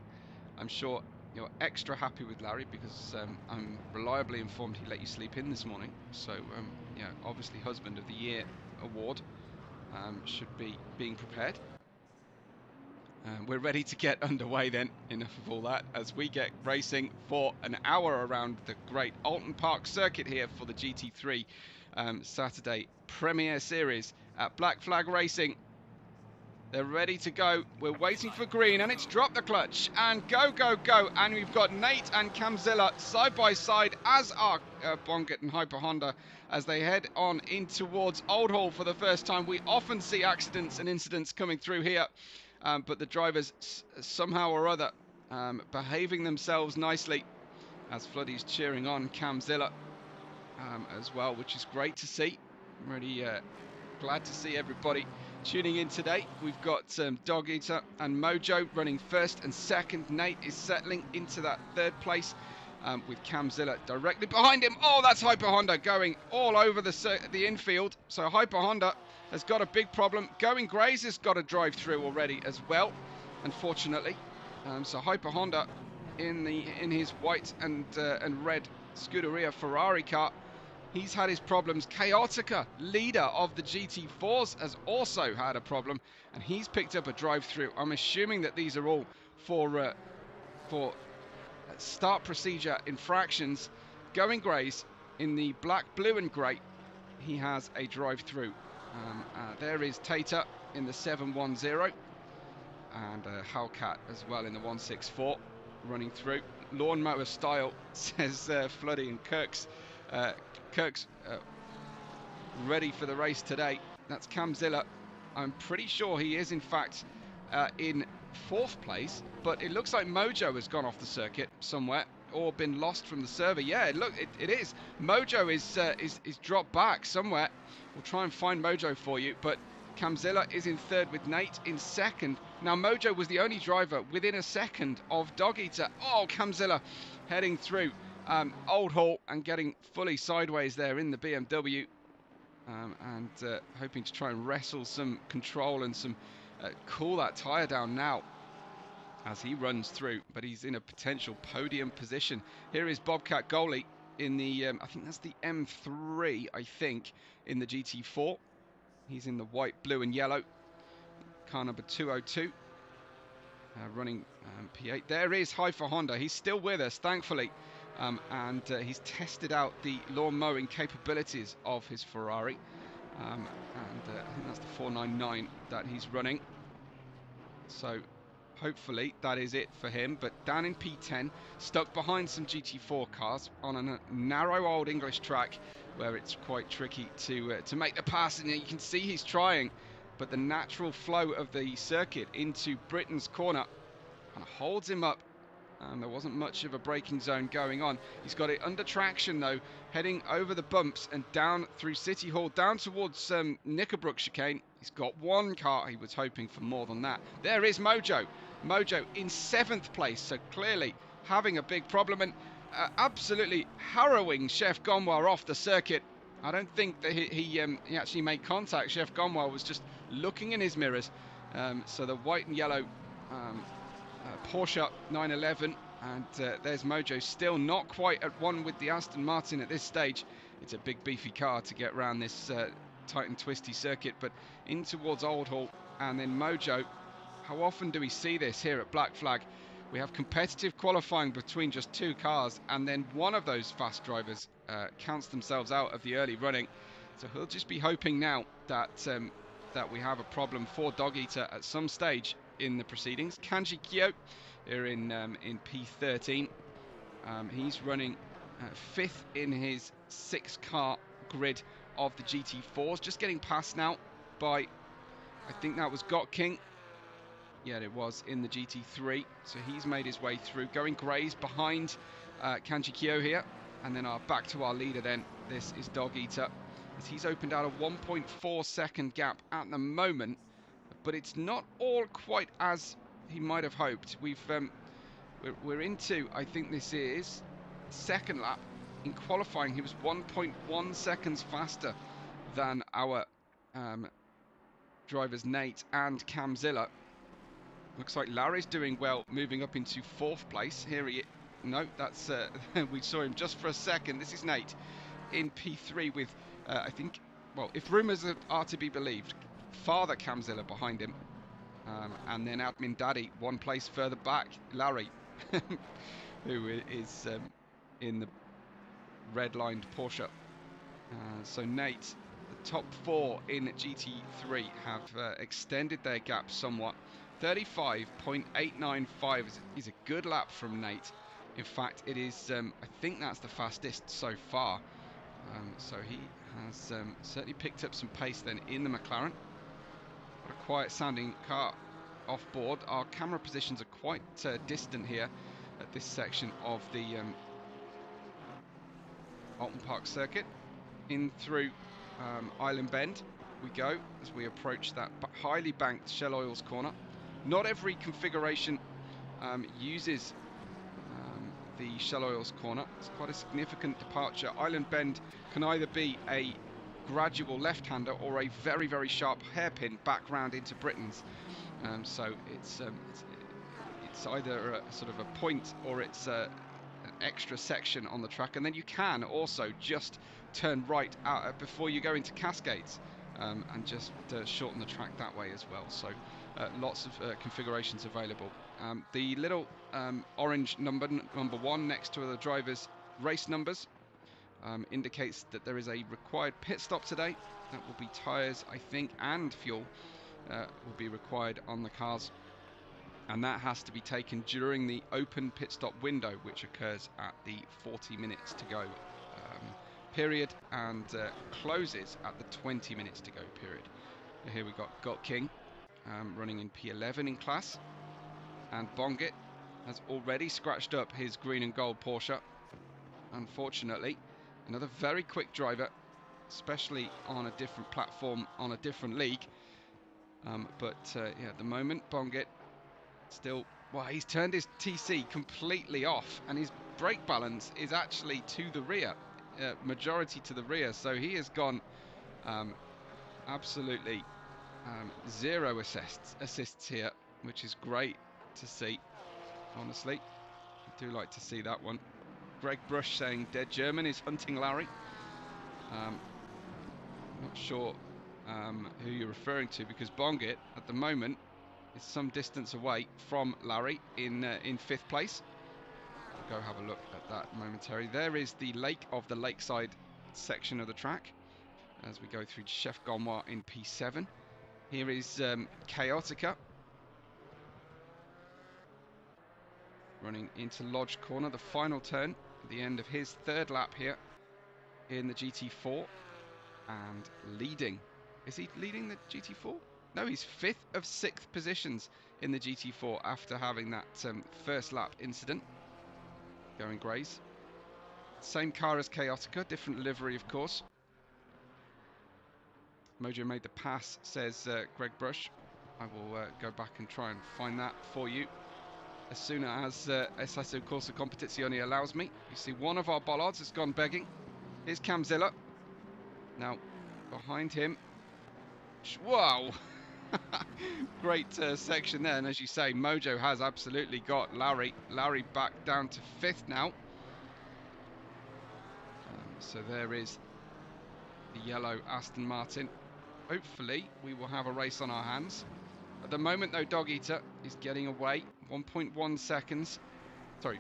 Speaker 1: I'm sure you're extra happy with Larry because I'm reliably informed he let you sleep in this morning. So yeah, obviously Husband of the Year award should be being prepared. We're ready to get underway then. Enough of all that, as we get racing for an hour around the great Oulton Park circuit here for the GT3 Saturday Premier Series at Black Flag Racing. They're ready to go. We're waiting for green, and it's dropped the clutch. And go, go, go. And we've got Nate and Camzilla side by side, as are Bongit and Hyper Honda, as they head on in towards Old Hall for the first time. We often see accidents and incidents coming through here, but the drivers somehow or other behaving themselves nicely, as Floodie's cheering on Camzilla as well, which is great to see. I'm really glad to see everybody tuning in today. We've got Dog Eater and Mojo running first and second. Nate is settling into that third place with Camzilla directly behind him. Oh, that's Hyper Honda going all over the infield. So Hyper Honda has got a big problem. Going Grays has got a drive through already as well, unfortunately. So Hyper Honda in his white and red Scuderia Ferrari car, he's had his problems. Chaotica, leader of the GT4s, has also had a problem, and he's picked up a drive-through. I'm assuming that these are all for start procedure infractions. Going Grays in the black, blue and grey, he has a drive-through. There is Tater in the 710, and Hellcat as well in the 164 running through. Lawnmower style, says Floody, and Kirk's ready for the race today. That's Camzilla. I'm pretty sure he is in fact in fourth place, but it looks like Mojo has gone off the circuit somewhere or been lost from the server. Yeah, look, it is. Mojo is dropped back somewhere. We'll try and find Mojo for you, but Camzilla is in third with Nate in second. Now Mojo was the only driver within a second of Dog Eater. Oh, Camzilla heading through Old Hall and getting fully sideways there in the BMW, and hoping to try and wrestle some control and some cool that tyre down now as he runs through, but he's in a potential podium position. Here is Bobcat Goalie in the I think that's the M3, I think, in the GT4. He's in the white, blue and yellow. Car number 202. Running P8. There is Haifa Honda. He's still with us, thankfully. And he's tested out the lawn mowing capabilities of his Ferrari. I think that's the 499 that he's running. So hopefully that is it for him. But down in P10, stuck behind some GT4 cars on a narrow old English track where it's quite tricky to make the pass. And you can see he's trying, but the natural flow of the circuit into Britain's corner kind of holds him up. And there wasn't much of a braking zone going on. He's got it under traction though, heading over the bumps and down through City Hall, down towards Knickerbrook chicane. He's got one car. He was hoping for more than that. There is Mojo. Mojo in 7th place, so clearly having a big problem, and absolutely harrowing Chef Gonwa off the circuit. I don't think that he actually made contact. Chef Gonwa was just looking in his mirrors. So the white and yellow Porsche 911, and there's Mojo, still not quite at one with the Aston Martin at this stage. It's a big beefy car to get around this tight and twisty circuit, but in towards Old Hall, and then Mojo. How often do we see this here at Black Flag? We have competitive qualifying between just 2 cars, and then one of those fast drivers counts themselves out of the early running. So he'll just be hoping now that that we have a problem for Dog Eater at some stage in the proceedings. Kanji Kyo here in P13. He's running 5th in his 6-car grid of the GT4s, just getting passed now by, I think that was Got King. Yeah, it was in the GT3. So he's made his way through, going greys behind Kanji Kyo here. And then back to our leader then. This is Dog Eater. As he's opened out a 1.4 second gap at the moment, but it's not all quite as he might have hoped. We're into, I think this is 2nd lap. In qualifying, he was 1.1 seconds faster than our drivers Nate and Camzilla. Looks like Larry's doing well, moving up into 4th place. Here he is. No, that's we saw him just for a second. This is Nate in P3 with I think, well, if rumours are to be believed, Father Camzilla behind him, and then Admin Daddy 1 place further back, Larry, who is in the red-lined Porsche. So Nate, the top 4 in GT3 have extended their gap somewhat. 35.895 is a good lap from Nate. In fact, it is, I think that's the fastest so far. So he has certainly picked up some pace then in the McLaren. What a quiet sounding car off board. Our camera positions are quite distant here at this section of the Oulton Park circuit. In through Island Bend we go as we approach that highly banked Shell Oils corner. Not every configuration uses the Shell Oils corner. It's quite a significant departure. Island Bend can either be a gradual left-hander or a very, very sharp hairpin back round into Britain's. So it's either a sort of a point or it's an extra section on the track, and then you can also just turn right out before you go into Cascades and just shorten the track that way as well. So lots of configurations available. The little orange number 1 next to the driver's race numbers indicates that there is a required pit stop today. That will be tyres, I think, and fuel will be required on the cars, and that has to be taken during the open pit stop window, which occurs at the 40 minutes to go period, and closes at the 20 minutes to go period. Here we got King running in P11 in class, and Bongit has already scratched up his green and gold Porsche. Unfortunately, another very quick driver, especially on a different platform, on a different league. Yeah, at the moment, Bongit still, well, he's turned his TC completely off, and his brake balance is actually to the rear, majority to the rear. So he has gone absolutely 0 assists here, which is great to see. Honestly, I do like to see that one. Greg Brush saying Dead German is hunting Larry. Not sure who you're referring to, because Bongit at the moment is some distance away from Larry in 5th place. We'll go have a look at that momentarily. There is the lake of the lakeside section of the track as we go through Chef Gonwa in P7. Here is Chaotica running into Lodge Corner, the final turn at the end of his 3rd lap here in the GT4, and leading. Is he leading the GT4? No, he's 5th of 6th positions in the GT4 after having that first lap incident. Going greys. Same car as Chaotica, different livery of course. Mojo made the pass, says Greg Brush. I will go back and try and find that for you as soon as Assetto Corsa Competizione allows me. You see one of our bollards has gone begging. Here's Camzilla. Now, behind him. Wow! Great section there, and as you say, Mojo has absolutely got Larry back down to 5th now. So there is the yellow Aston Martin. Hopefully we will have a race on our hands. At the moment though, Dog Eater is getting away. 1.1 seconds, sorry,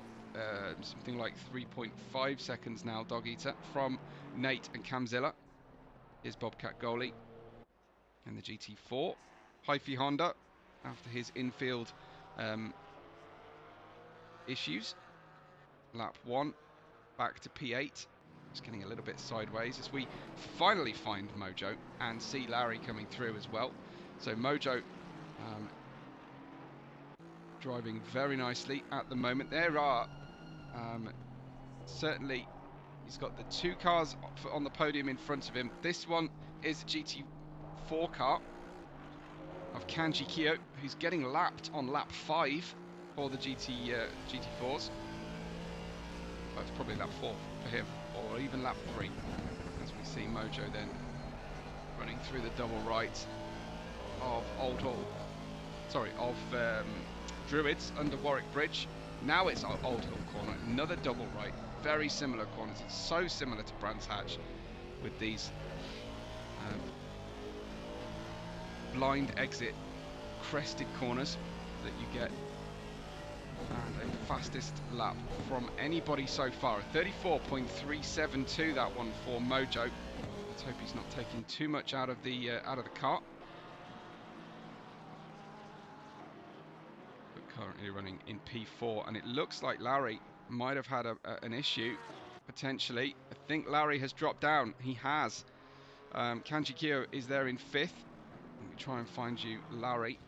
Speaker 1: something like 3.5 seconds now, Dog Eater, from Nate and Camzilla. Here's Bobcat Goalie and the GT4. Hyphy Honda, after his infield issues. Lap 1, back to P8. It's getting a little bit sideways as we finally find Mojo and see Larry coming through as well. So Mojo driving very nicely at the moment. There are certainly, he's got the 2 cars on the podium in front of him. This one is a GT4 car of Kanji Kyo, who's getting lapped on lap 5 for the GT4s. Oh, it's probably lap 4 for him, or even lap 3, as we see Mojo then running through the double right of Druids under Warwick Bridge. Now it's Old Hill Corner, another double right, very similar corners. It's so similar to Brands Hatch with these blind exit crested corners that you get, and a fastest lap from anybody so far, 34.372 that one for Mojo. Let's hope he's not taking too much out of the car. But currently running in P4, and it looks like Larry might have had an issue potentially. I think Larry has dropped down. He has. Kanji Kyo is there in 5th. Let me try and find you Larry.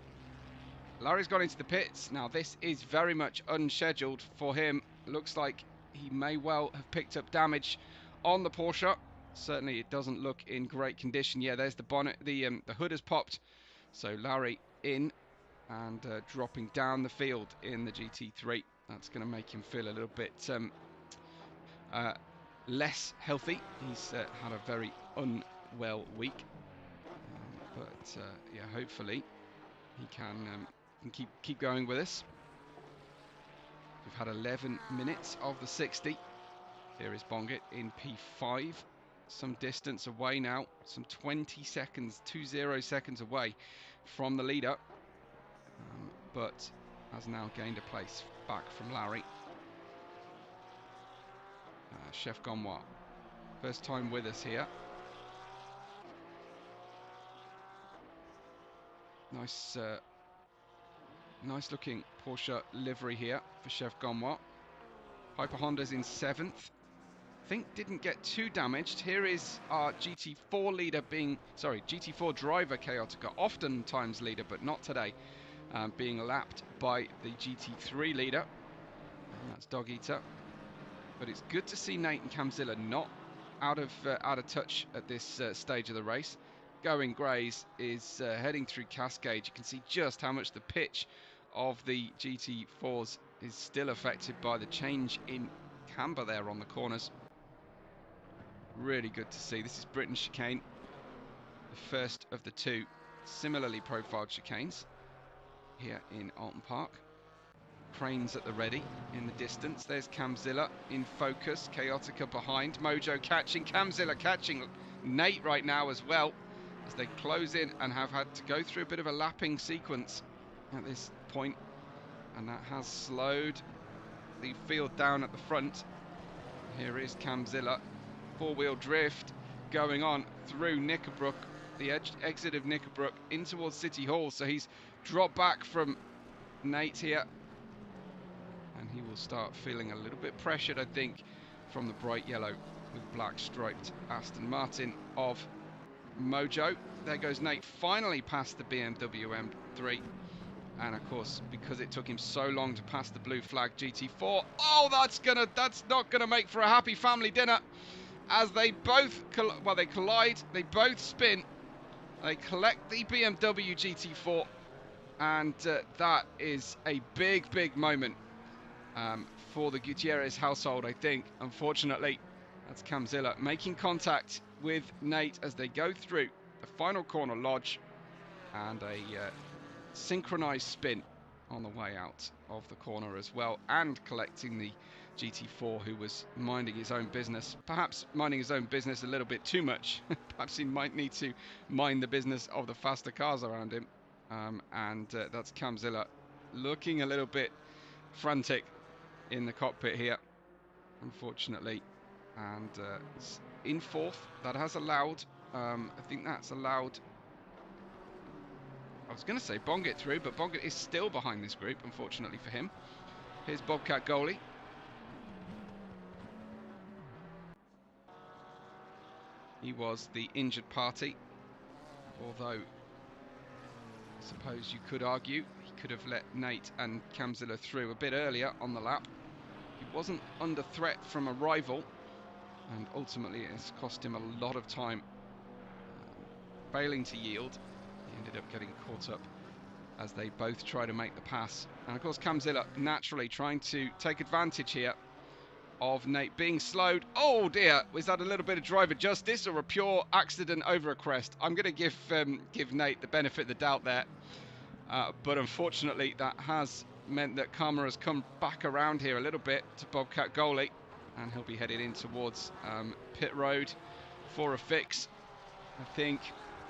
Speaker 1: Larry's gone into the pits. Now this is very much unscheduled for him. Looks like he may well have picked up damage on the Porsche. Certainly it doesn't look in great condition. Yeah, there's the bonnet, the hood has popped. So Larry in and dropping down the field in the GT3. That's going to make him feel a little bit less healthy. He's had a very unwell week. Yeah, hopefully he can keep going with us. We've had 11 minutes of the 60. Here is Bongit in P5. Some distance away now, some 20 seconds away from the leader, but has now gained a place back from Larry. Chef Gonwa, first time with us here. Nice looking Porsche livery here for Chef Gonwa. Hyper Honda's in 7th. I think didn't get too damaged. Here is our GT4 leader GT4 driver Chaotica, oftentimes leader, but not today, being lapped by the GT3 leader. And that's Dog Eater. But it's good to see Nate and Camzilla not out of touch at this stage of the race. Going greys is heading through Cascade. You can see just how much the pitch of the GT4s is still affected by the change in camber there on the corners. Really good to see. This is Britain chicane, the first of the 2 similarly profiled chicanes here in Oulton Park. Cranes at the ready in the distance. There's Camzilla in focus. Chaotica behind. Mojo catching. Camzilla catching Nate right now as well. as they close in and have had to go through a bit of a lapping sequence at this point, and that has slowed the field down at the front. Here is Camzilla, four-wheel drift going on through Knickerbrook, the exit of Knickerbrook in towards City Hall, so he's dropped back from Nate here, and he will start feeling a little bit pressured, I think, from the bright yellow with black striped Aston Martin of Mojo. There goes Nate, finally past the BMW M3, and of course, because it took him so long to pass the blue flag GT4, oh, that's not gonna make for a happy family dinner, as they both they collide, they both spin, they collect the BMW GT4, and that is a big moment for the Gutierrez household, I think. Unfortunately, that's Camzilla making contact with Nate as they go through the final corner lodge, and a synchronized spin on the way out of the corner as well, and collecting the GT4, who was minding his own business, perhaps minding his own business a little bit too much. Perhaps he might need to mind the business of the faster cars around him. That's Camzilla looking a little bit frantic in the cockpit here, unfortunately, and in fourth. That has allowed, I think that's allowed, I was going to say Bongit through, but Bongit is still behind this group, unfortunately for him. Here's Bobcat Goalie. He was the injured party, although I suppose you could argue he could have let Nate and Camzilla through a bit earlier on the lap. He wasn't under threat from a rival, and ultimately it's cost him a lot of time, failing to yield. He ended up getting caught up as they both try to make the pass. And of course Camzilla naturally trying to take advantage here of Nate being slowed. Oh dear, was that a little bit of driver justice or a pure accident over a crest? I'm going to give Nate the benefit of the doubt there, but unfortunately that has meant that karma has come back around here a little bit to Bobcat Goalie, and he'll be headed in towards pit road for a fix. I think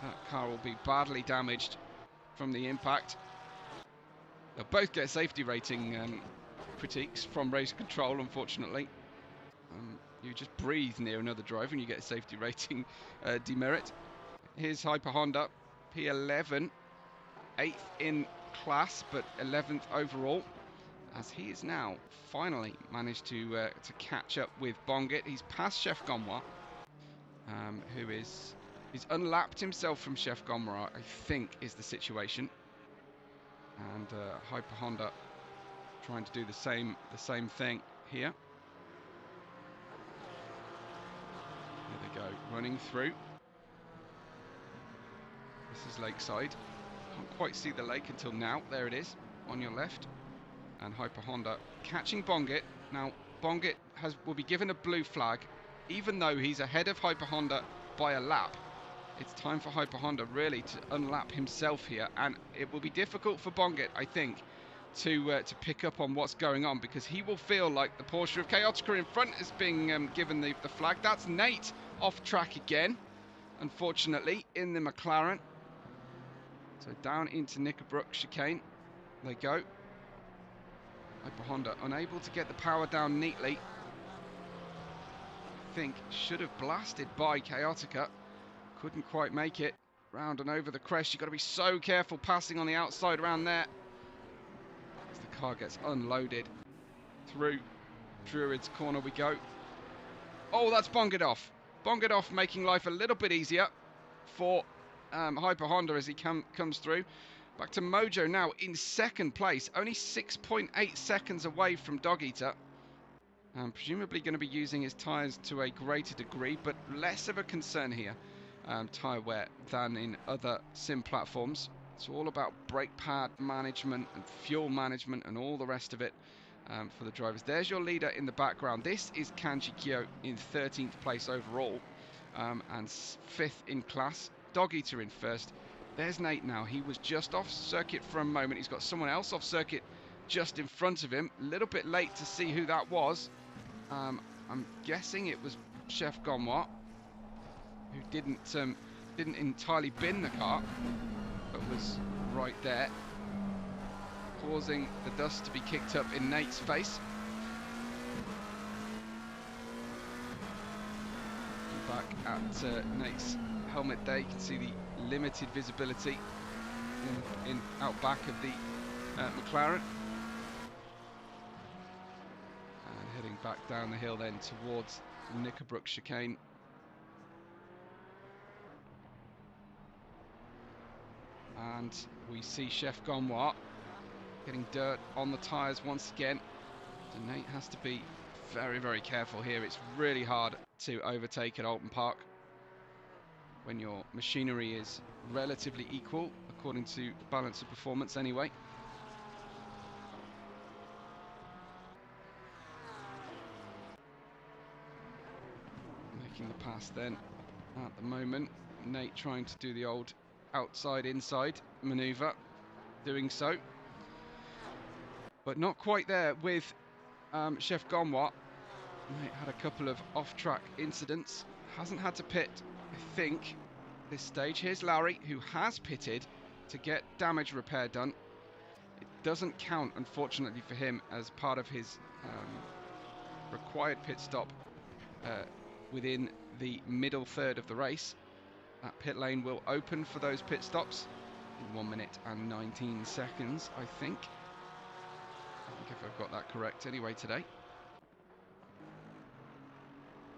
Speaker 1: that car will be badly damaged from the impact. They'll both get safety rating critiques from race control, unfortunately. You just breathe near another driver and you get a safety rating demerit. Here's Hyper Honda, P11, 8th in class, but 11th overall, as he is now finally managed to catch up with Bongit. He's passed Chef Gomwa, he's unlapped himself from Chef Gomwa, I think is the situation. And Hyper Honda trying to do the same thing here. There they go, running through. This is Lakeside. Can't quite see the lake until now. There it is, on your left. And Hyper Honda catching Bongit. Now, Bongit will be given a blue flag, even though he's ahead of Hyper Honda by a lap. It's time for Hyper Honda really to unlap himself here, and it will be difficult for Bongit, I think, to pick up on what's going on, because he will feel like the Porsche of Chaotica in front is being given the flag. That's Nate off track again, unfortunately, in the McLaren. So down into Knickerbrook chicane they go. Hyper Honda unable to get the power down neatly. I think should have blasted by Chaotica. Couldn't quite make it. Round and over the crest. You've got to be so careful passing on the outside around there, as the car gets unloaded. Through Druids Corner we go. Oh, that's Bongit off. Bongit off, making life a little bit easier for Hyper Honda as he comes through. Back to Mojo now in second place, only 6.8 seconds away from Dog Eater. Presumably going to be using his tyres to a greater degree, but less of a concern here, tyre wear, than in other sim platforms. It's all about brake pad management and fuel management and all the rest of it for the drivers. There's your leader in the background. This is Kanji Kyo in 13th place overall, and 5th in class. Dog Eater in first. There's Nate now. He was just off circuit for a moment. He's got someone else off circuit just in front of him. A little bit late to see who that was. I'm guessing it was Chef Gomwa, who didn't didn't entirely bin the car, but was right there, causing the dust to be kicked up in Nate's face. Back at Nate's helmet there, you can see the limited visibility in out back of the McLaren. And heading back down the hill then towards the Knickerbrook chicane. And we see Chef Gomois getting dirt on the tyres once again. So Nate has to be very, very careful here. It's really hard to overtake at Oulton Park when your machinery is relatively equal, according to balance of performance anyway. Making the pass then at the moment. Nate trying to do the old outside-inside manoeuvre, doing so. But not quite there with Chef Gomois. Nate had a couple of off-track incidents. Hasn't had to pit, I think, this stage. Here's Larry, who has pitted to get damage repair done. It doesn't count, unfortunately for him, as part of his required pit stop within the middle third of the race. That pit lane will open for those pit stops in 1 minute and 19 seconds, I think. If I've got that correct anyway today.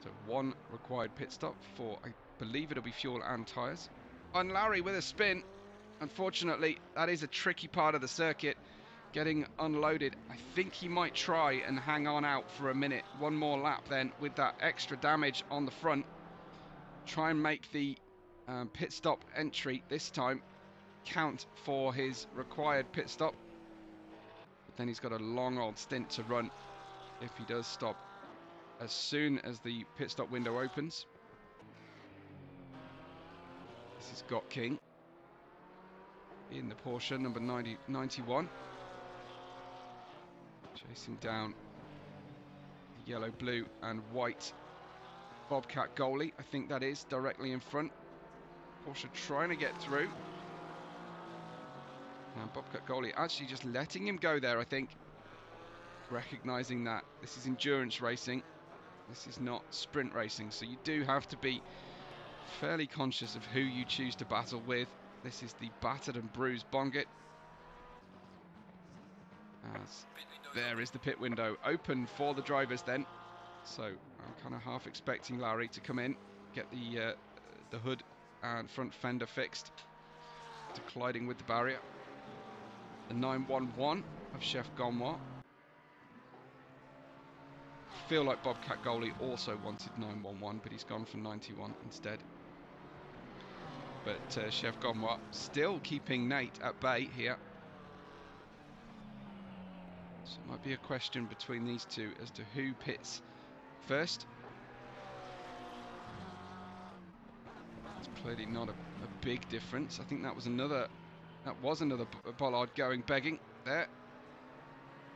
Speaker 1: So 1 required pit stop for, I believe it'll be fuel and tyres. And Larry with a spin. Unfortunately, that is a tricky part of the circuit, getting unloaded. I think he might try and hang on out for a minute. 1 more lap then with that extra damage on the front. Try and make the pit stop entry this time count for his required pit stop. But then he's got a long old stint to run if he does stop as soon as the pit stop window opens. This is Got King in the Porsche number 91, chasing down the yellow, blue and white Bobcat goalie. I think that is directly in front. Porsche trying to get through. And Bobcat goalie actually just letting him go there, I think. Recognising that this is endurance racing. This is not sprint racing. So you do have to be fairly conscious of who you choose to battle with. This is the battered and bruised Bonget. As there is the pit window open for the drivers then. So I'm kind of half expecting Larry to come in, get the hood and front fender fixed to colliding with the barrier. The 911 of Chef Gomois. I feel like Bobcat goalie also wanted 911, but he's gone for 91 instead. But Chef Gomois still keeping Nate at bay here. So it might be a question between these two as to who pits first. It's clearly not a big difference. I think that was another bollard going begging there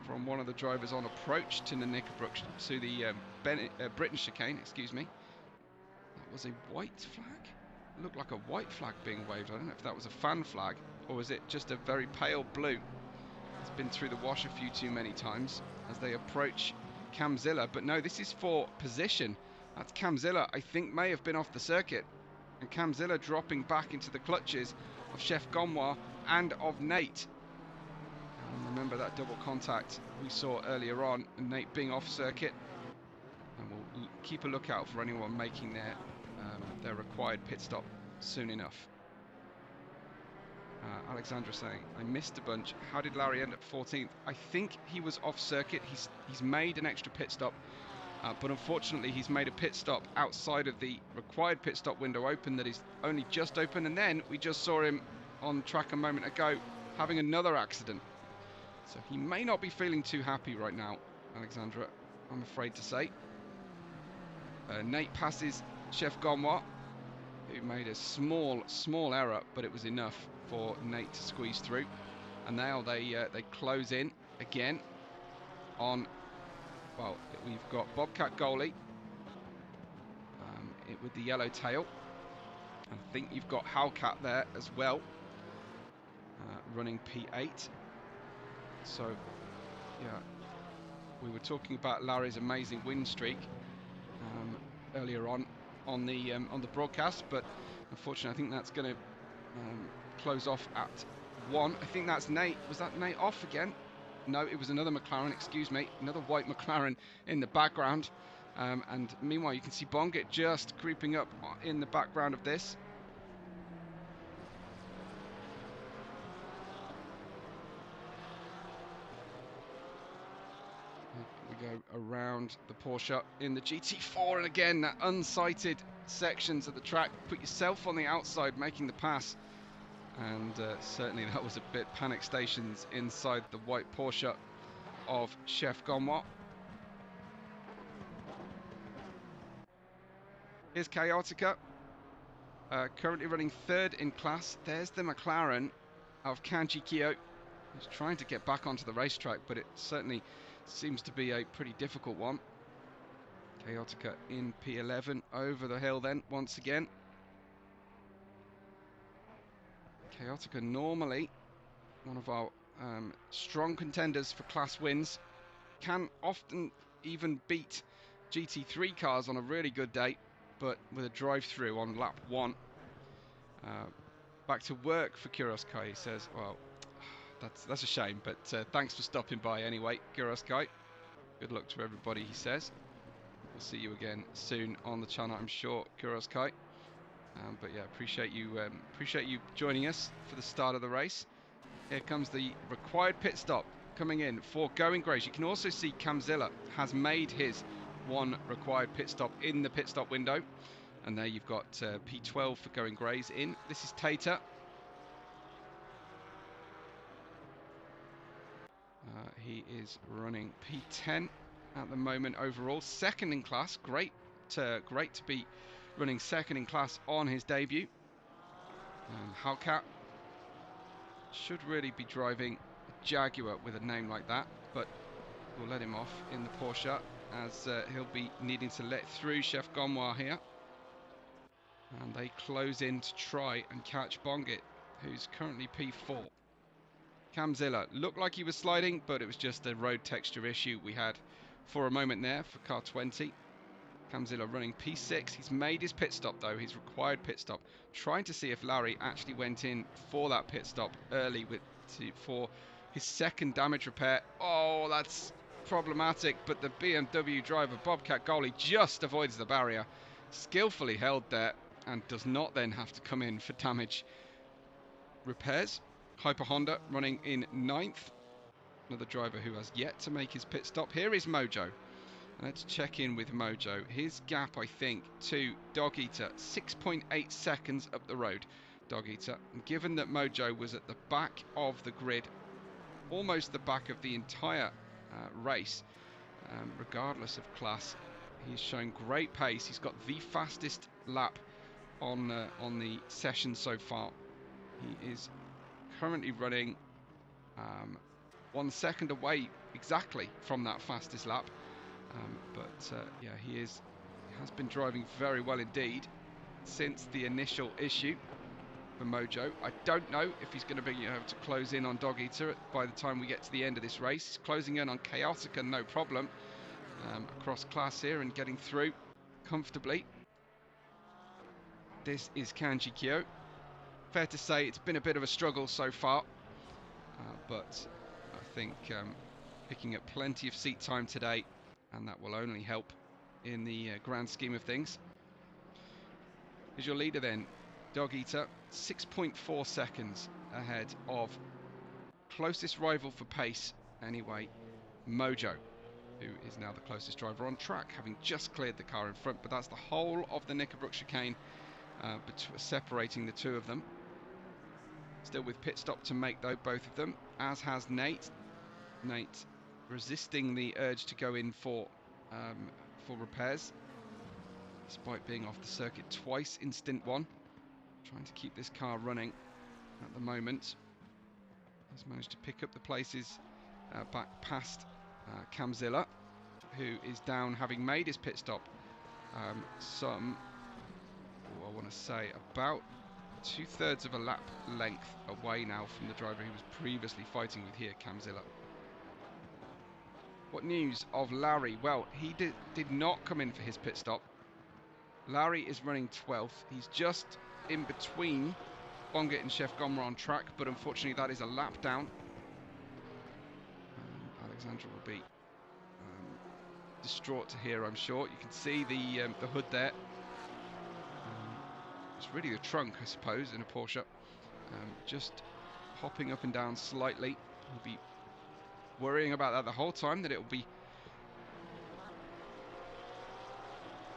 Speaker 1: from one of the drivers on approach to the Knickerbrook, to the Britain chicane, excuse me. That was a white flag? It looked like a white flag being waved. I don't know if that was a fan flag or was it just a very pale blue. It's been through the wash a few too many times as they approach Camzilla, but no, this is for position. That's Camzilla, I think may have been off the circuit, and Camzilla dropping back into the clutches of Chef Gomois and of Nate. And remember that double contact we saw earlier on, and Nate being off circuit. And we'll keep a lookout for anyone making their required pit stop soon enough. Alexandra saying, I missed a bunch. How did Larry end up 14th? I think he was off circuit. He's made an extra pit stop, but unfortunately he's made a pit stop outside of the required pit stop window open that is only just open, and then we just saw him on track a moment ago having another accident. So he may not be feeling too happy right now, Alexandra, I'm afraid to say. Nate passes Chef Gomois, who made a small error, but it was enough for Nate to squeeze through. And now they close in again on, well, we've got Bobcat goalie with the yellow tail. I think you've got Hellcat there as well, running P8. So, yeah, we were talking about Larry's amazing win streak earlier on the broadcast, but unfortunately, I think that's going to close off at 1. I think that's Nate. Was that Nate off again? No, it was another McLaren. Excuse me, another white McLaren in the background. And meanwhile, you can see Bongit just creeping up in the background of this. We go around the Porsche in the GT4, and again, that unsighted sections of the track. Put yourself on the outside making the pass. And certainly that was a bit panic stations inside the white Porsche of Chef Gonwa. Here's Chaotica, currently running 3rd in class. There's the McLaren of Kanji Kyo. He's trying to get back onto the racetrack, but it certainly seems to be a pretty difficult one. Chaotica in P11, over the hill then, once again. Chaotica normally one of our strong contenders for class wins. Can often even beat GT3 cars on a really good day, but with a drive-through on lap 1. Back to work for Kuroskai, he says. Well, that's a shame, but thanks for stopping by anyway, Kuroskai. Good luck to everybody, he says. We'll see you again soon on the channel, I'm sure, Kuroskai. But yeah, appreciate you joining us for the start of the race. Here comes the required pit stop coming in for Going Grays. You can also see Camzilla has made his 1 required pit stop in the pit stop window. And there you've got P12 for Going Grays in. This is Tater. He is running P10 at the moment overall. 2nd in class. Great to be running 2nd in class on his debut. Hellcat should really be driving a Jaguar with a name like that, but we'll let him off in the Porsche as he'll be needing to let through Chef Gonwa here. And they close in to try and catch Bongit, who's currently P4. Camzilla looked like he was sliding, but it was just a road texture issue we had for a moment there for car 20. Camzilla running P6. He's made his pit stop though, his required pit stop. Trying to see if Larry actually went in for that pit stop early for his 2nd damage repair. Oh, that's problematic, but the BMW driver, Bobcat Goalie, just avoids the barrier. Skillfully held there and does not then have to come in for damage repairs. Hyper Honda running in 9th. Another driver who has yet to make his pit stop. Here is Mojo. Let's check in with Mojo. His gap, I think, to Dog Eater, 6.8 seconds up the road. Dog Eater. And given that Mojo was at the back of the grid, almost the back of the entire race, regardless of class, he's showing great pace. He's got the fastest lap on the session so far. He is currently running 1 second away exactly from that fastest lap. Yeah, he has been driving very well indeed since the initial issue for Mojo. I don't know if he's going to be able to close in on Dog Eater by the time we get to the end of this race. He's closing in on Chaotica, no problem, across class here and getting through comfortably. This is Kanji Kyo. Fair to say it's been a bit of a struggle so far, but I think picking up plenty of seat time today, and that will only help in the grand scheme of things. Here's your leader then, Dog Eater, 6.4 seconds ahead of closest rival for pace anyway, Mojo, who is now the closest driver on track, having just cleared the car in front. But that's the whole of the Knickerbrook chicane separating the two of them. Still with pit stop to make though, both of them, as has Nate. Nate resisting the urge to go in for repairs, despite being off the circuit twice in stint 1. Trying to keep this car running at the moment. Has managed to pick up the places back past Camzilla, who is down having made his pit stop I want to say, about 2/3 of a lap length away now from the driver he was previously fighting with here, Camzilla. What news of Larry? Well, he did not come in for his pit stop. Larry is running 12th. He's just in between Bongett and Chef Gomra on track, but unfortunately that is a lap down. Alexandra will be distraught to hear, I'm sure. You can see the hood there. It's really the trunk, I suppose, in a Porsche. Just hopping up and down slightly. He'll be worrying about that the whole time, that it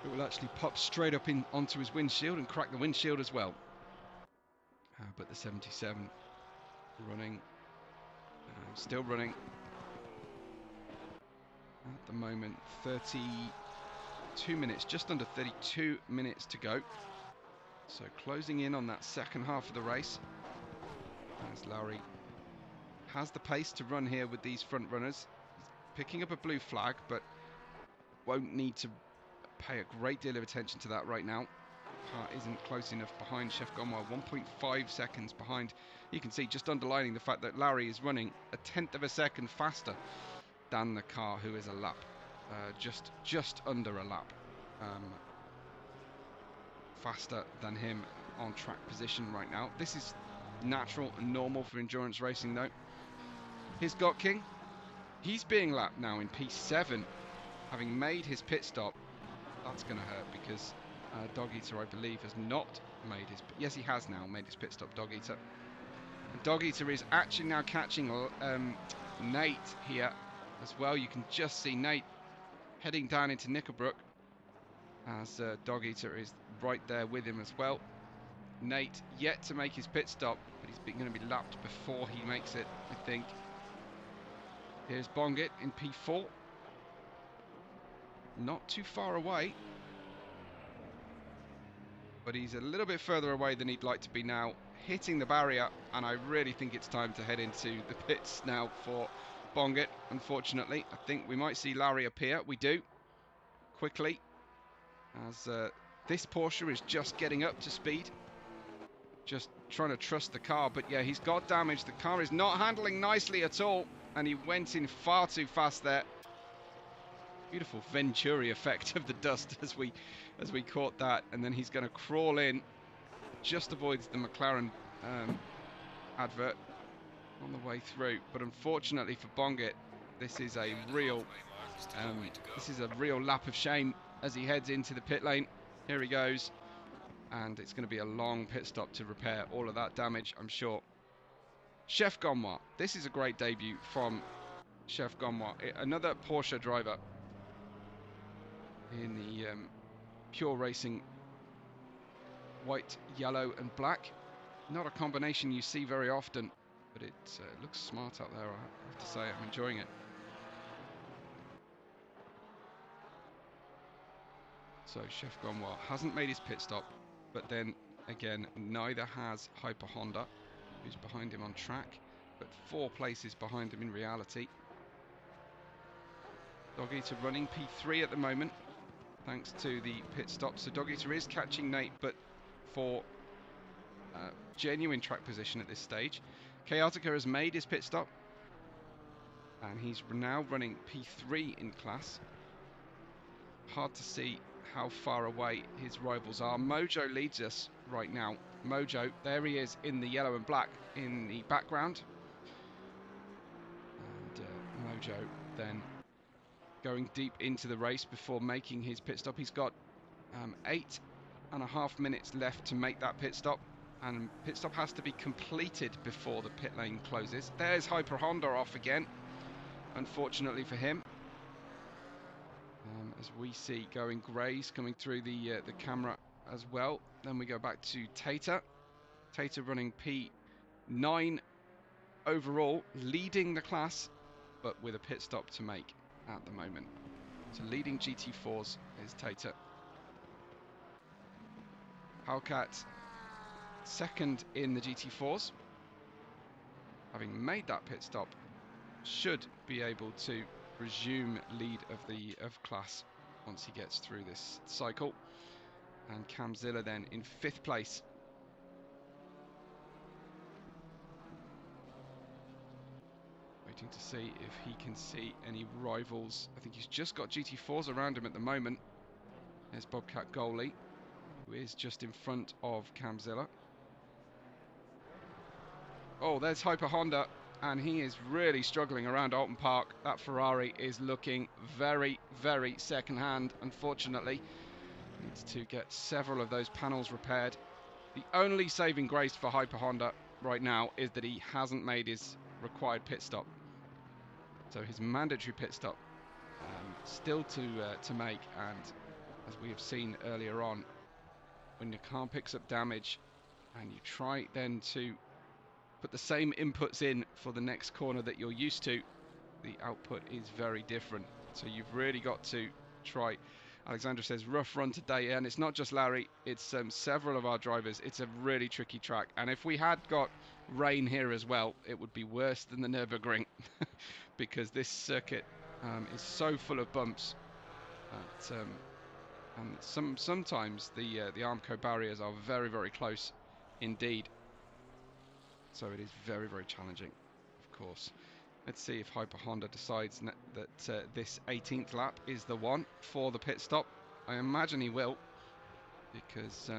Speaker 1: will actually pop straight up onto his windshield and crack the windshield as well. But the 77 running, still running at the moment. 32 minutes, just under 32 minutes to go. So closing in on that second half of the race, as Lowry has the pace to run here with these front runners. He's picking up a blue flag, but won't need to pay a great deal of attention to that right now. Car isn't close enough behind Chef Gomwa, 1.5 seconds behind. You can see, just underlining the fact that Larry is running a 1/10 of a second faster than the car, who is a lap, just under a lap faster than him on track position right now. This is natural and normal for endurance racing though. Here's Got King. He's being lapped now in P7, having made his pit stop. That's going to hurt because Dog Eater, I believe, has not made his... Yes, he has now made his pit stop, Dog Eater. And Dog Eater is actually now catching Nate here as well. You can just see Nate heading down into Nickelbrook as Dog Eater is right there with him as well. Nate yet to make his pit stop, but he's going to be lapped before he makes it, I think. Here's Bongett in P4. Not too far away, but he's a little bit further away than he'd like to be now, hitting the barrier, and I really think it's time to head into the pits now for Bongett. Unfortunately, I think we might see Larry appear. We do, quickly, as this Porsche is just getting up to speed, just trying to trust the car. But yeah, he's got damage. The car is not handling nicely at all, and he went in far too fast there. Beautiful Venturi effect of the dust as we caught that, and then he's going to crawl in, just avoids the McLaren advert on the way through. But unfortunately for Bongett, this is a real lap of shame as he heads into the pit lane. Here he goes, and it's going to be a long pit stop to repair all of that damage, I'm sure. Chef Gomwa, this is a great debut from Chef Gomwa, another Porsche driver in the pure racing white, yellow and black. Not a combination you see very often, but it looks smart out there, I have to say. I'm enjoying it. So Chef Gomwa hasn't made his pit stop, but then again neither has Hyper Honda, who's behind him on track, but 4 places behind him in reality. Dog Eater running P3 at the moment, thanks to the pit stop. So Dog Eater is catching Nate, but for genuine track position at this stage. Chaotica has made his pit stop, and he's now running P3 in class. Hard to see how far away his rivals are. Mojo leads us right now. Mojo, there he is in the yellow and black in the background. And Mojo then going deep into the race before making his pit stop. He's got 8.5 minutes left to make that pit stop, and pit stop has to be completed before the pit lane closes. There's Hyper Honda off again, unfortunately for him. As we see going greys coming through the camera as well. Then we go back to Tater. Tater running P9 overall, leading the class, but with a pit stop to make at the moment. So leading GT4s is Tater. Hellcat second in the GT4s, having made that pit stop, should be able to resume lead of class once he gets through this cycle. and Cam Ziller then in 5th place. Waiting to see if he can see any rivals. I think he's just got GT4s around him at the moment. There's Bobcat Goalie, who is just in front of Cam Ziller. Oh, there's Hyper Honda, and he is really struggling around Oulton Park. That Ferrari is looking very, very second-hand, unfortunately. Needs to get several of those panels repaired. The only saving grace for Hyper Honda right now is that he hasn't made his required pit stop. So his mandatory pit stop still to make, and as we have seen earlier on, when your car picks up damage and you try then to put the same inputs in for the next corner that you're used to, the output is very different. So you've really got to try. Alexandra says rough run today, and it's not just Larry, it's several of our drivers. It's a really tricky track, and if we had got rain here as well, it would be worse than the Nürburgring because this circuit is so full of bumps that, and sometimes the Armco barriers are very, very close indeed. So it is very, very challenging, of course. Let's see if Hyper Honda decides that this 18th lap is the one for the pit stop. I imagine he will, because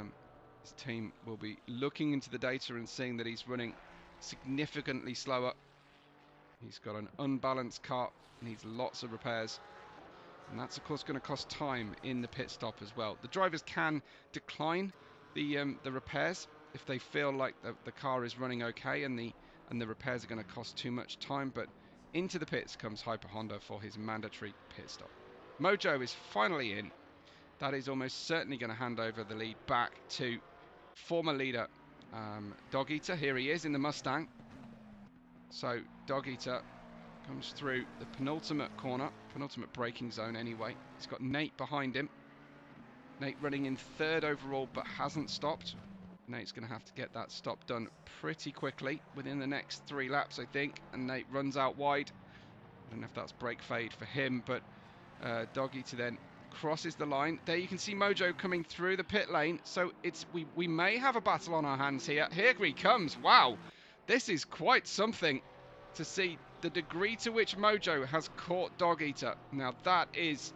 Speaker 1: his team will be looking into the data and seeing that he's running significantly slower. He's got an unbalanced car, needs lots of repairs, and that's of course going to cost time in the pit stop as well. The drivers can decline the repairs if they feel like the car is running okay and the repairs are going to cost too much time, but into the pits comes Hyper Honda for his mandatory pit stop. Mojo is finally in. That is almost certainly going to hand over the lead back to former leader Dog Eater. Here he is in the Mustang. So Dog Eater comes through the penultimate corner, penultimate braking zone anyway. He's got Nate behind him. Nate running in 3rd overall but hasn't stopped. Nate's going to have to get that stop done pretty quickly within the next 3 laps, I think, and Nate runs out wide. I don't know if that's brake fade for him, but Dog Eater then crosses the line. There you can see Mojo coming through the pit lane, so it's we may have a battle on our hands here. Here he comes. Wow, this is quite something to see the degree to which Mojo has caught Dog Eater. Now that is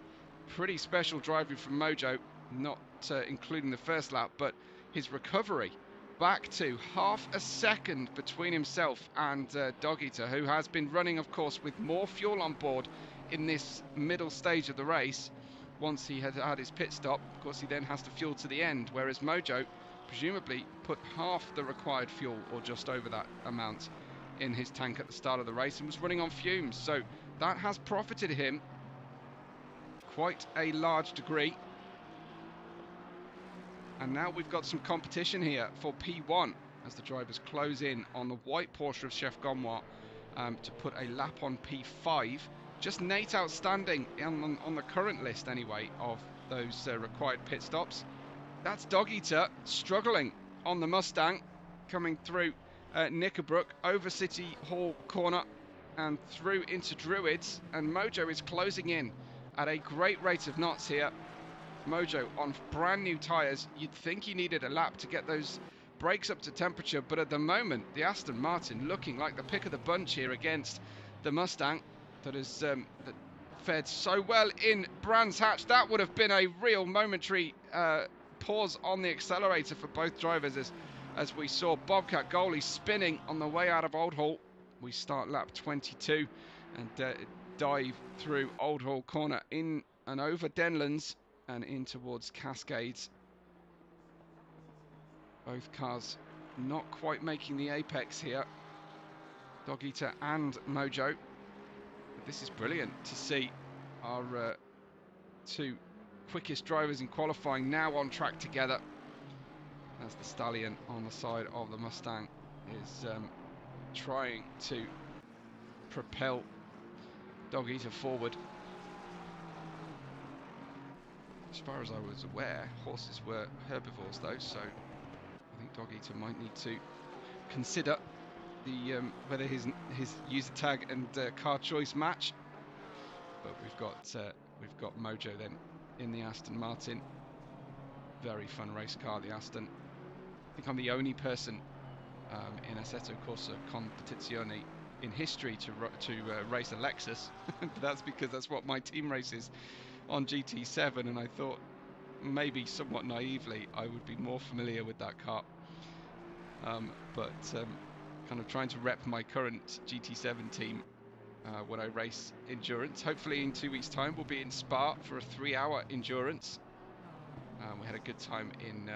Speaker 1: pretty special driving from Mojo, not including the first lap, but his recovery back to half a second between himself and Dog Eater, who has been running, of course, with more fuel on board in this middle stage of the race. Once he had had his pit stop, of course, he then has to fuel to the end, whereas Mojo presumably put half the required fuel, or just over that amount, in his tank at the start of the race and was running on fumes. So that has profited him quite a large degree. And now we've got some competition here for P1 as the drivers close in on the white Porsche of Chef Gomois to put a lap on P5. Just Nate outstanding on the current list anyway of those required pit stops. That's Dog Eater struggling on the Mustang, coming through Knickerbrook over City Hall corner and through into Druids, and Mojo is closing in at a great rate of knots here. Mojo on brand new tyres. You'd think he needed a lap to get those brakes up to temperature, but at the moment the Aston Martin looking like the pick of the bunch here against the Mustang that has that fared so well in Brands Hatch. That would have been a real momentary pause on the accelerator for both drivers as we saw Bobcat Goalie spinning on the way out of Old Hall. We start lap 22 and dive through Old Hall corner in and over Denlands and in towards Cascades. Both cars not quite making the apex here, Dog Eater and Mojo. But this is brilliant to see our 2 quickest drivers in qualifying now on track together, as the Stallion on the side of the Mustang is trying to propel Dog Eater forward. As far as I was aware, horses were herbivores though, so I think Dog Eater might need to consider the whether his user tag and car choice match. But we've got Mojo then in the Aston Martin.
Speaker 2: very fun race car, the Aston. I think I'm the only person in Assetto Corsa Competizione in history to race a Lexus. But that's because that's what my team races on GT7, and I thought maybe somewhat naively I would be more familiar with that car. But kind of trying to rep my current GT7 team when I race endurance. Hopefully in 2 weeks' time we'll be in Spa for a 3-hour endurance. We had a good time in...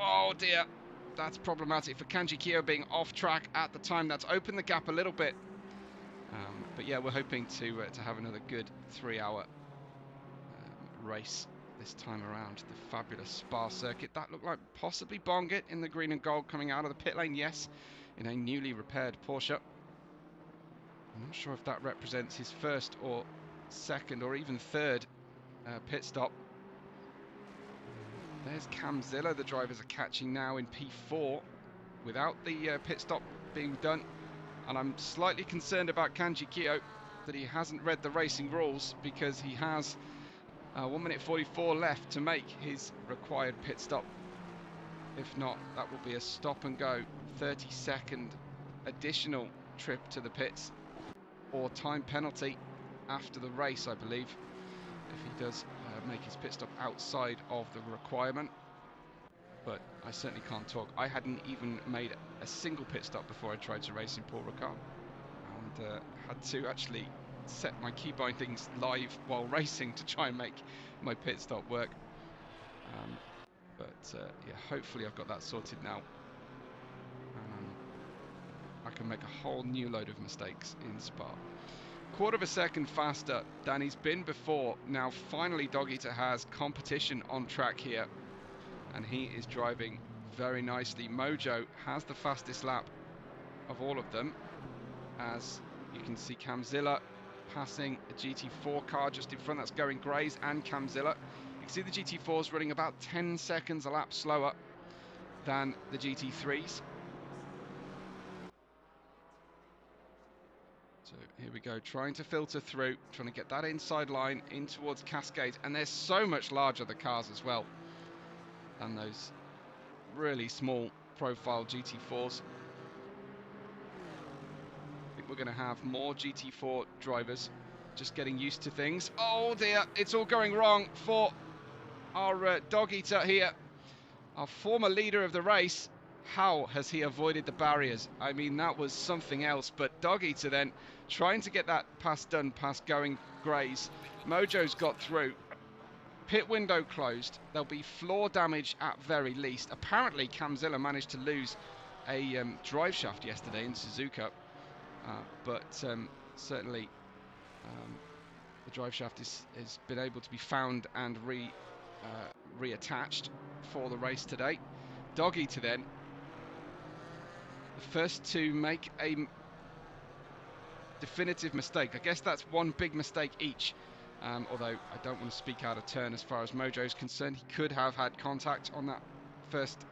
Speaker 2: oh dear, that's problematic for Kanji Kyo being off track at the time. That's opened the gap a little bit. But yeah, we're hoping to have another good 3-hour race this time around. The fabulous Spa circuit. That looked like possibly Bongit in the green and gold coming out of the pit lane. Yes, in a newly repaired Porsche. I'm not sure if that represents his first or second or even third pit stop. There's Camzilla. The drivers are catching now in P4 without the pit stop being done. And I'm slightly concerned about Kanji Kyo, that he hasn't read the racing rules, because he has 1 minute 44 left to make his required pit stop. If not, that will be a stop and go 30-second additional trip to the pits, or time penalty after the race, I believe, if he does make his pit stop outside of the requirement. But I certainly can't talk. I hadn't even made a single pit stop before I tried to race in Paul Ricard, and had to actually set my key bindings live while racing to try and make my pit stop work. Yeah, hopefully I've got that sorted now. I can make a whole new load of mistakes in Spa. 1/4 of a second faster than he's been before. Now finally Dog Eater has competition on track here, and he is driving very nicely. Mojo has the fastest lap of all of them, as you can see Camzilla passing a GT4 car just in front. That's Going Grays and Camzilla. You can see the GT4s running about 10 seconds a lap slower than the GT3s. So here we go, trying to filter through, trying to get that inside line in towards Cascade. And they're so much larger, the cars, as well, than those really small profile GT4s. I think we're going to have more GT4 drivers just getting used to things. Oh dear, it's all going wrong for our Dog Eater here, our former leader of the race. How has he avoided the barriers? I mean, that was something else. But Dog Eater then trying to get that pass done past Going Grays. Mojo's got through. Pit window closed. There'll be floor damage at very least. Apparently Camzilla managed to lose a drive shaft yesterday in Suzuka, but certainly the drive shaft has been able to be found and reattached for the race today. Dog Eater then, the first to make a definitive mistake. I guess that's one big mistake each. Although I don't want to speak out of turn as far as Mojo's concerned. He could have had contact on that first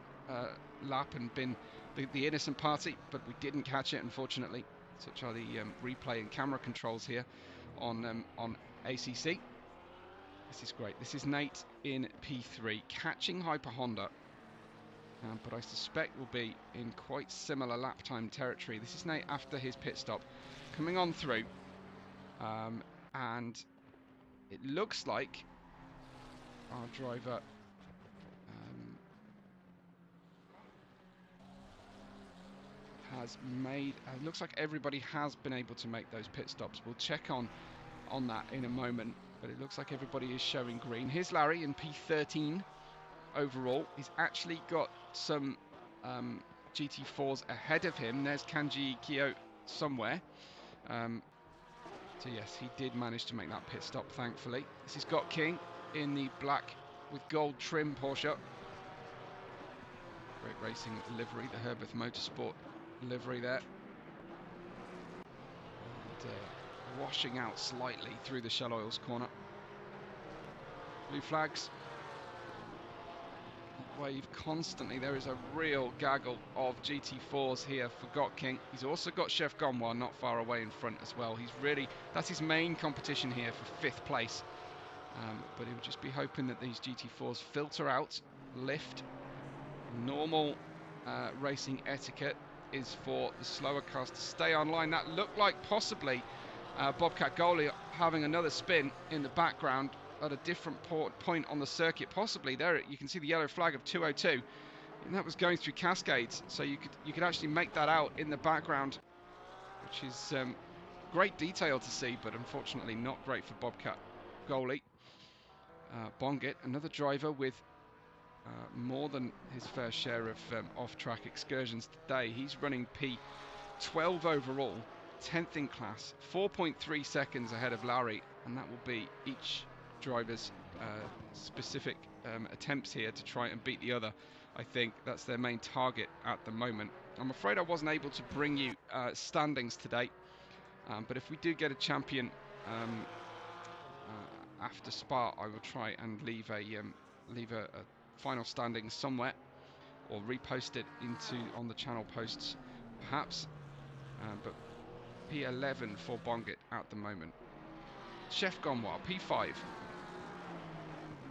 Speaker 2: lap and been the innocent party, but we didn't catch it, unfortunately. Such are the replay and camera controls here on ACC. This is great. This is Nate in P3, catching Hyper Honda, but I suspect will be in quite similar lap time territory. This is Nate after his pit stop, coming on through, and it looks like our driver has made... it looks like everybody has been able to make those pit stops. We'll check on that in a moment, but it looks like everybody is showing green. Here's Larry in P13 overall. He's actually got some GT4s ahead of him. There's Kanji Kyo somewhere. So yes, he did manage to make that pit stop, thankfully. This is Got King in the black with gold trim Porsche. Great racing livery, the Herbeth Motorsport livery there. And, washing out slightly through the Shell Oils corner. Blue flags. Wave constantly. There is a real gaggle of GT4s here for Got King. He's also got Chef Gonwa not far away in front as well. He's really, that's his main competition here for 5th place. But he'll just be hoping that these GT4s filter out lift. Normal racing etiquette is for the slower cars to stay on line. That looked like possibly Bobcat Goalie having another spin in the background at a different point on the circuit. Possibly there you can see the yellow flag of 202, and that was going through cascades, so you could actually make that out in the background, which is great detail to see, but unfortunately not great for Bobcat Goalie. Bongit, another driver with more than his fair share of off-track excursions today. He's running P12 overall, 10th in class, 4.3 seconds ahead of Larry, and that will be each driver's specific attempts here to try and beat the other. I think that's their main target at the moment. I'm afraid I wasn't able to bring you standings today, but if we do get a champion after Spa, I will try and leave a final standing somewhere, or repost it on the channel posts perhaps, but P11 for Bongit at the moment. Chef Gonwa, P5,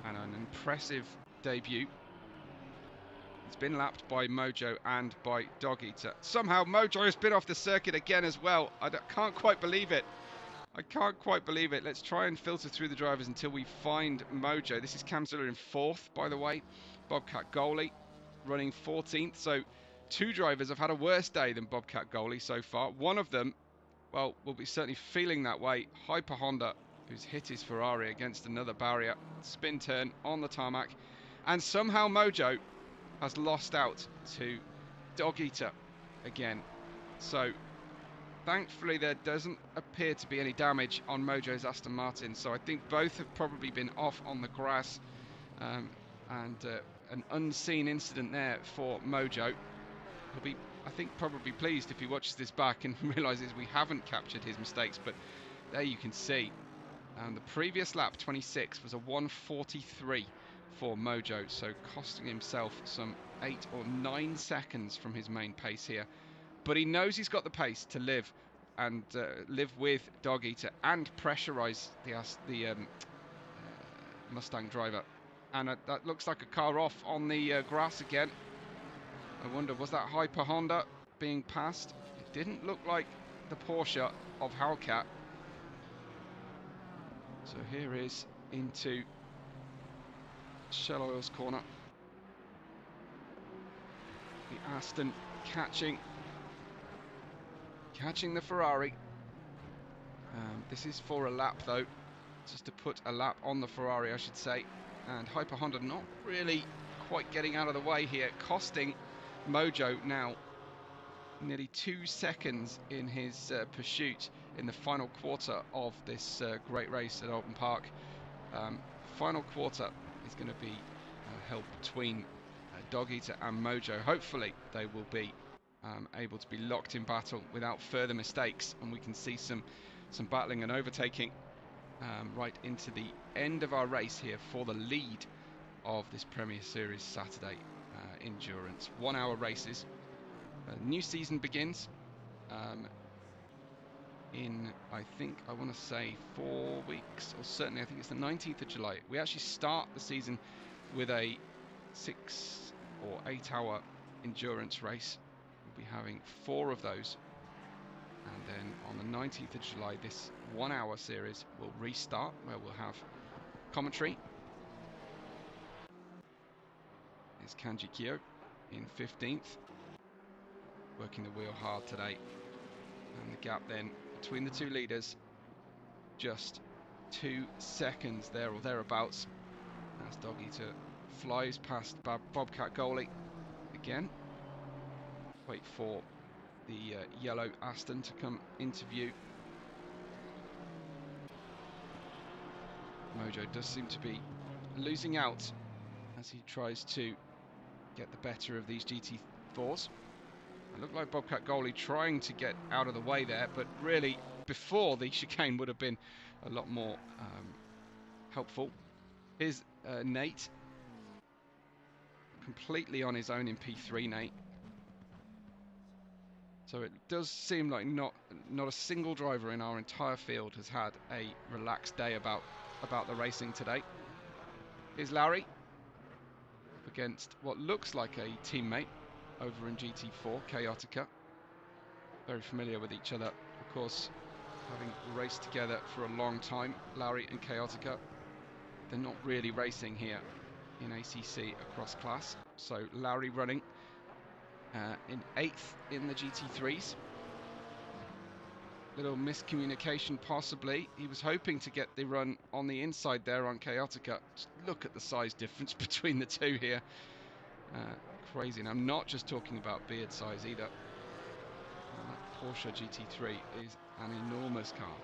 Speaker 2: and an impressive debut. It's been lapped by Mojo and by Dog Eater. Somehow Mojo has been off the circuit again as well. I can't quite believe it. I can't quite believe it. Let's try and filter through the drivers until we find Mojo. This is Cam Ziller in 4th, by the way. Bobcat Goalie running 14th. So 2 drivers have had a worse day than Bobcat Goalie so far. One of them, well, will be certainly feeling that way. Hyper Honda, who's hit his Ferrari against another barrier. Spin turn on the tarmac. And somehow Mojo has lost out to Dog Eater again. So thankfully there doesn't appear to be any damage on Mojo's Aston Martin. So I think both have probably been off on the grass. And an unseen incident there for Mojo. He'll be, I think, probably pleased if he watches this back and realises we haven't captured his mistakes. But there you can see. The previous lap, 26, was a 1:43 for Mojo, so costing himself some 8 or 9 seconds from his main pace here. But he knows he's got the pace to live and live with Dog Eater and pressurise the Mustang driver. And that looks like a car off on the grass again. I wonder, was that Hyper Honda being passed? It didn't look like the Porsche of Hellcat. So here is into Shell Oil's corner. The Aston catching the Ferrari. This is for a lap though, just to put a lap on the Ferrari, I should say. And Hyper Honda not really quite getting out of the way here, costing Mojo now nearly 2 seconds in his pursuit in the final quarter of this great race at Oulton Park. Final quarter is going to be held between Dog Eater and Mojo. Hopefully they will be able to be locked in battle without further mistakes, and we can see some battling and overtaking right into the end of our race here for the lead of this Premier Series Saturday endurance. 1 hour races. New season begins in, I think, I want to say 4 weeks, or certainly I think it's the 19th of July. We actually start the season with a 6 or 8 hour endurance race. We'll be having 4 of those, and then on the 19th of July this 1 hour series will restart, where we'll have commentary. It's Kanji Kyo in 15th, working the wheel hard today, and the gap then between the 2 leaders just 2 seconds there or thereabouts, as Dog Eater flies past Bobcat Goalie again. Wait for the yellow Aston to come into view. Mojo does seem to be losing out as he tries to get the better of these GT4s. It looked like Bobcat Goalie trying to get out of the way there, but really before the chicane would have been a lot more helpful. Here's Nate, completely on his own in P3, Nate. So it does seem like not a single driver in our entire field has had a relaxed day about the racing today. Here's Larry, against what looks like a teammate over in GT4, Chaotica. Very familiar with each other, of course, having raced together for a long time, Lowry and Chaotica. They're not really racing here in ACC across class. So Lowry running in 8th in the GT3s. Little miscommunication possibly. He was hoping to get the run on the inside there on Chaotica. Just look at the size difference between the two here. Crazy. And I'm not just talking about beard size either. That Porsche GT3 is an enormous car.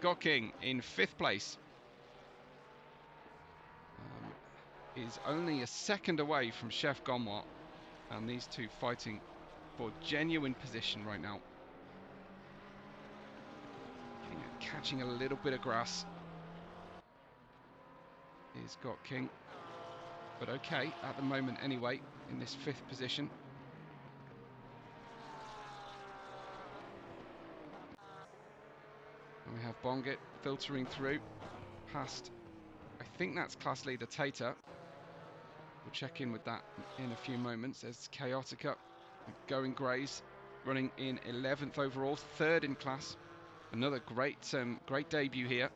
Speaker 2: Gokking in 5th place. Is only a second away from Chef Gomois, and these two fighting for genuine position right now. Catching a little bit of grass is Gokking, but okay at the moment anyway, in this 5th position. And we have Bongit filtering through past, I think that's class leader Tater. We'll check in with that in a few moments. There's Chaotica going greys, running in 11th overall, 3rd in class. Another great debut here.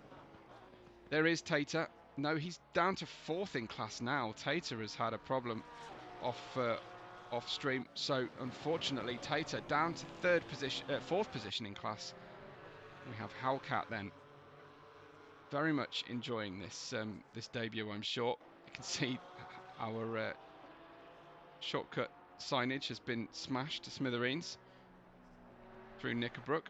Speaker 2: There is Tater. No, he's down to 4th in class now. Tater has had a problem off stream, so unfortunately Tater down to 4th position in class. We have Hellcat then. Very much enjoying this this debut, I'm sure. You can see our shortcut signage has been smashed to smithereens through Knickerbrook.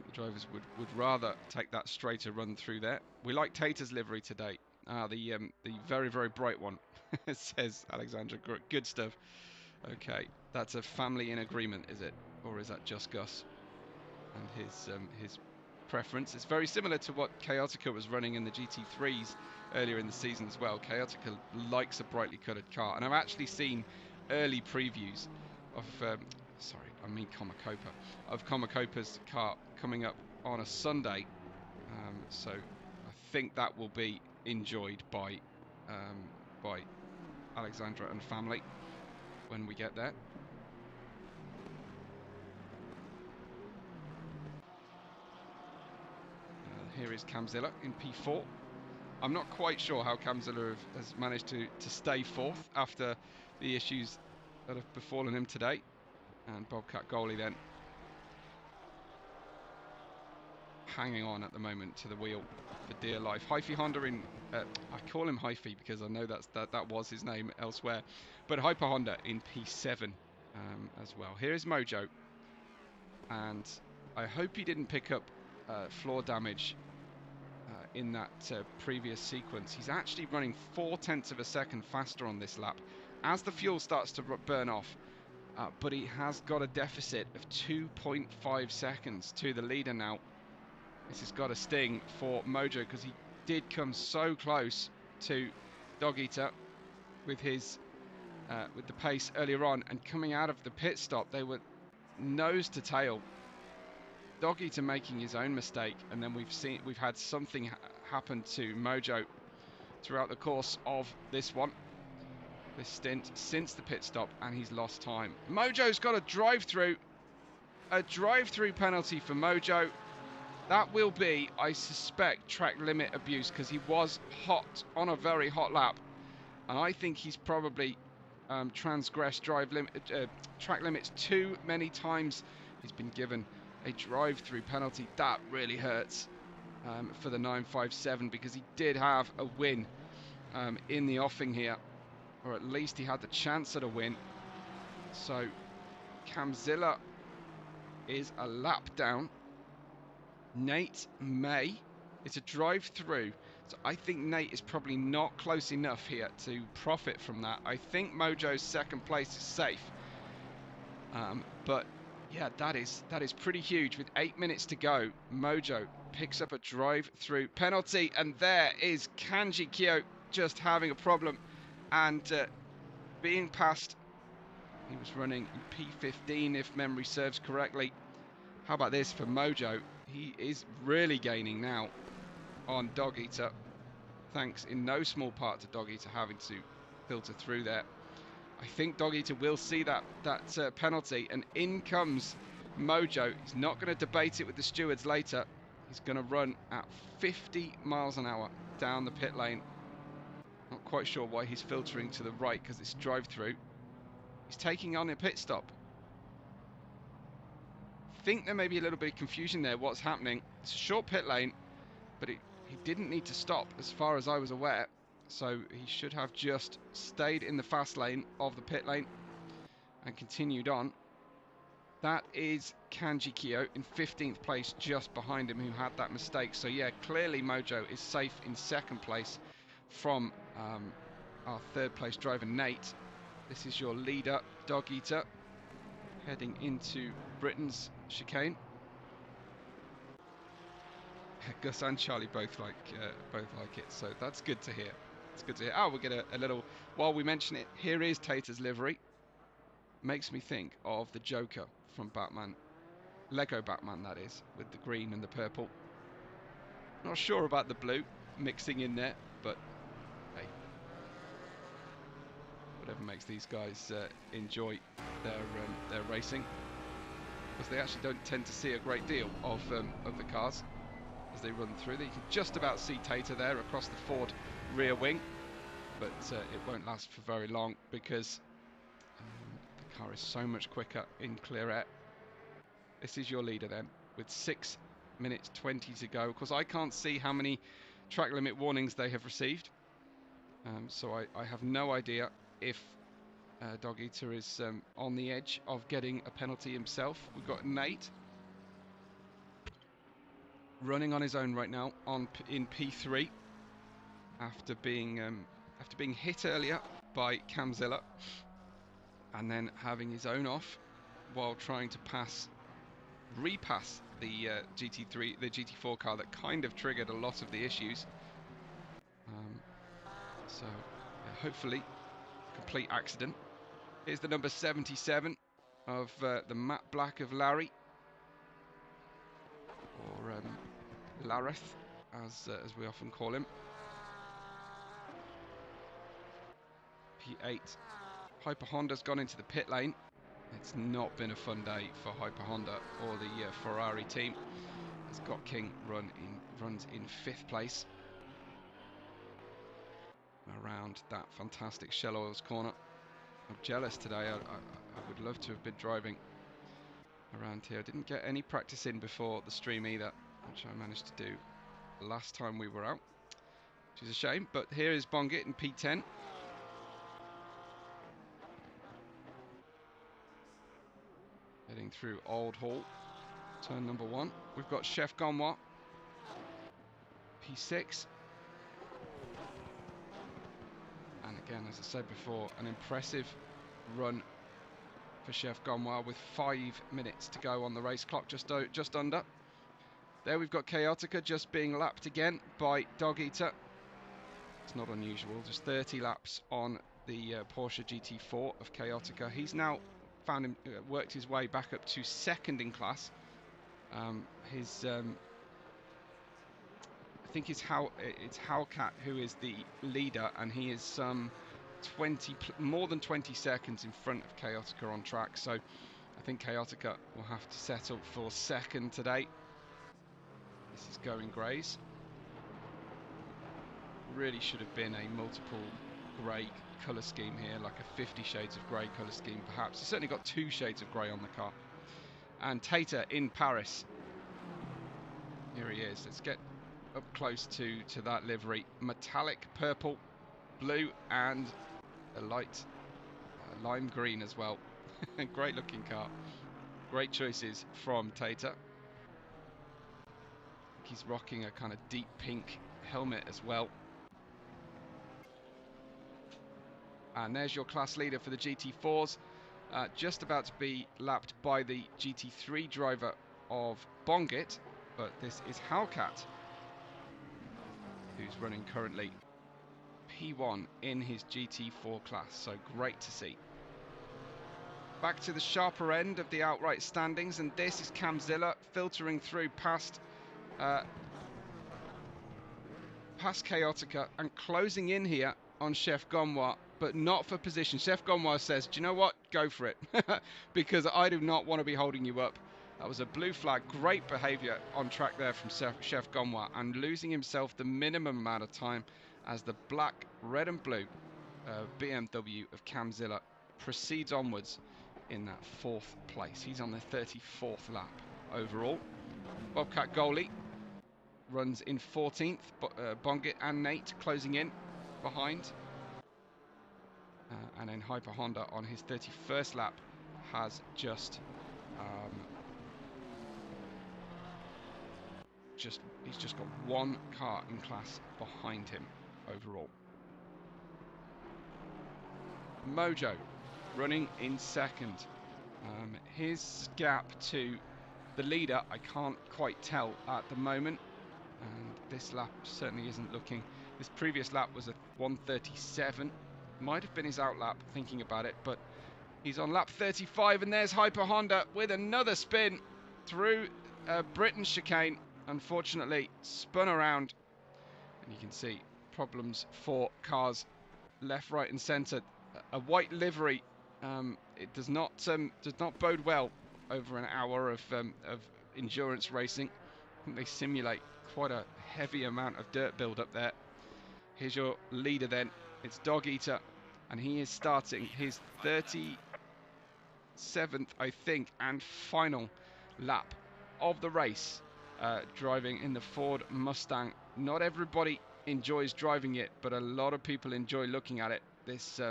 Speaker 2: The drivers would rather take that straighter run through there. We like Tater's livery today. The very, very bright one, says Alexandra. Good stuff. Okay, that's a family in agreement, is it? Or is that just Gus and his preference? It's very similar to what Chaotica was running in the GT3s earlier in the season as well. Chaotica likes a brightly coloured car, and I've actually seen early previews of Komakopa, of Komakopa's car coming up on a Sunday, so I think that will be enjoyed by Alexandra and family when we get there. Here is Kamzilla in P4. I'm not quite sure how Kamzilla has managed to stay 4th after the issues that have befallen him today. And Bobcat goalie then hanging on at the moment to the wheel for dear life. Hyphy Honda in, I call him Hyphy because I know that was his name elsewhere, but Hyper Honda in P7 as well. Here is Mojo, and I hope he didn't pick up floor damage in that previous sequence. He's actually running 0.4 of a second faster on this lap as the fuel starts to burn off, but he has got a deficit of 2.5 seconds to the leader now. This has got a sting for Mojo because he did come so close to Dog Eater with his with the pace earlier on, and coming out of the pit stop they were nose to tail. Dog Eater making his own mistake, and then we've had something happen to Mojo throughout the course of this stint since the pit stop, and he's lost time. Mojo's got a drive-through penalty for Mojo. That will be, I suspect, track limit abuse because he was hot on a very hot lap, and I think he's probably transgressed track limits too many times. He's been given a drive-through penalty. That really hurts for the 957 because he did have a win in the offing here, or at least he had the chance at a win. So Kamzilla is a lap down. Nate May, it's a drive-through, so I think Nate is probably not close enough here to profit from that. I think Mojo's second place is safe, but yeah, that is pretty huge. With 8 minutes to go, Mojo picks up a drive-through penalty, and there is Kanji Kyo just having a problem and being passed. He was running in P15 if memory serves correctly. How about this for Mojo? He is really gaining now on Dog Eater, thanks in no small part to Dog Eater having to filter through there. I think Dog Eater will see that penalty, and in comes Mojo. He's not going to debate it with the stewards later. He's going to run at 50 miles an hour down the pit lane. Not quite sure why he's filtering to the right, because it's drive-through. He's taking on a pit stop. I think there may be a little bit of confusion there. What's happening? It's a short pit lane, but he didn't need to stop as far as I was aware. So he should have just stayed in the fast lane of the pit lane and continued on. That is Kanji Kyo in 15th place, just behind him, who had that mistake. So yeah, clearly Mojo is safe in second place from our third place driver, Nate. This is your leader, Dog Eater, heading into Britain's chicane. Gus and Charlie both like it, so that's good to hear. It's good to hear. Oh, we'll get a little, while we mention it, here is Tater's livery. Makes me think of the Joker from Batman, Lego Batman that is, with the green and the purple. Not sure about the blue mixing in there, but hey, whatever makes these guys enjoy their racing, because they actually don't tend to see a great deal of the cars as they run through. You can just about see Tater there across the Ford rear wing, but it won't last for very long, because the car is so much quicker in clear air. This is your leader then, with 6 minutes 20 to go. Of course, I can't see how many track limit warnings they have received, so I have no idea if Dog Eater is on the edge of getting a penalty himself. We've got Nate running on his own right now in P3 after being hit earlier by Camzilla, and then having his own off while trying to repass the GT3, the GT4 car that kind of triggered a lot of the issues. So yeah, hopefully complete accident. Here's the number 77 of the matte black of Larry, or Lareth, as we often call him. P8. Hyper Honda's gone into the pit lane. It's not been a fun day for Hyper Honda or the Ferrari team, as Got King runs in 5th place around that fantastic Shell Oils corner. I'm jealous today. I would love to have been driving around here. I didn't get any practice in before the stream either, which I managed to do last time we were out, which is a shame. But here is Bongit in P10. Heading through Old Hall, turn number 1. We've got Chef Gonwa, P6. And again, as I said before, an impressive run for Chef Gonwa with 5 minutes to go on the race clock, just under. There we've got Chaotica just being lapped again by Dog Eater. It's not unusual, just 30 laps on the Porsche GT4 of Chaotica. He's now worked his way back up to 2nd in class. I think it's Howcat who is the leader, and he is some more than 20 seconds in front of Chaotica on track. So I think Chaotica will have to settle for 2nd today. This is Going Greys. Really should have been a multiple grey colour scheme here, like a 50 Shades of Grey colour scheme perhaps. It's certainly got 2 shades of grey on the car. And Tater in Paris. Here he is. Let's get up close to that livery. Metallic purple, blue, and a light lime green as well. Great looking car. Great choices from Tater. He's rocking a kind of deep pink helmet as well. And there's your class leader for the GT4s, just about to be lapped by the GT3 driver of Bongit, but this is Howcat, who's running currently P1 in his GT4 class, so great to see. Back to the sharper end of the outright standings, and this is Camzilla filtering through past past Chaotica and closing in here on Chef Gonwa, but not for position. Chef Gonwa says, do you know what? Go for it. Because I do not want to be holding you up. That was a blue flag. Great behaviour on track there from Chef Gonwa, and losing himself the minimum amount of time as the black, red and blue BMW of Camzilla proceeds onwards in that 4th place. He's on the 34th lap overall. Bobcat Goalie runs in 14th. Bongit and Nate closing in behind. And then Hyper Honda on his 31st lap has just he's just got one car in class behind him overall. Mojo running in 2nd. His gap to the leader, I can't quite tell at the moment, and this lap certainly isn't looking. This previous lap was a 1:37. Might have been his out lap, thinking about it, but he's on lap 35, and there's Hyper Honda with another spin through Britain chicane. Unfortunately, spun around, and you can see problems for cars left, right, and centre. A white livery, it does not bode well over an hour of endurance racing. I think they simulate quite a heavy amount of dirt build up there. Here's your leader then. It's Dog Eater, and he is starting his 37th, I think, and final lap of the race, driving in the Ford Mustang. Not everybody enjoys driving it, but a lot of people enjoy looking at it. This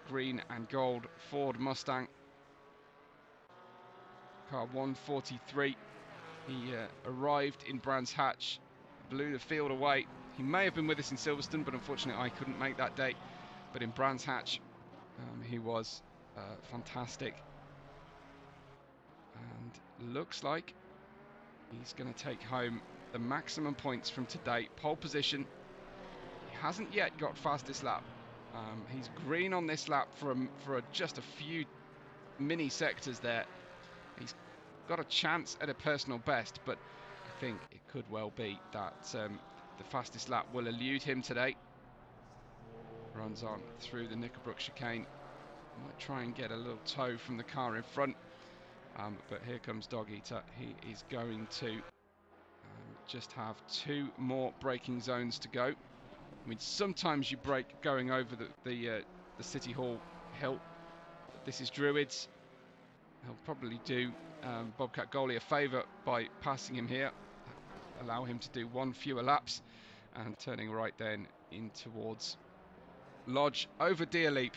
Speaker 2: green and gold Ford Mustang, car 143. He arrived in Brands Hatch, blew the field away. He may have been with us in Silverstone, but unfortunately I couldn't make that day. But in Brands Hatch, he was fantastic. And looks like he's going to take home the maximum points from today. Pole position. He hasn't yet got fastest lap. He's green on this lap for just a few mini sectors there. He's got a chance at a personal best, but I think it could well be that the fastest lap will elude him today. Runs on through the Knickerbrook chicane. Might try and get a little tow from the car in front, but here comes Dog Eater. He is going to just have 2 more braking zones to go. I mean, sometimes you brake going over the City Hall hill. This is Druids. He'll probably do Bobcat Goalie a favour by passing him here, allow him to do 1 fewer laps, and turning right then in towards Lodge over Deer Leap.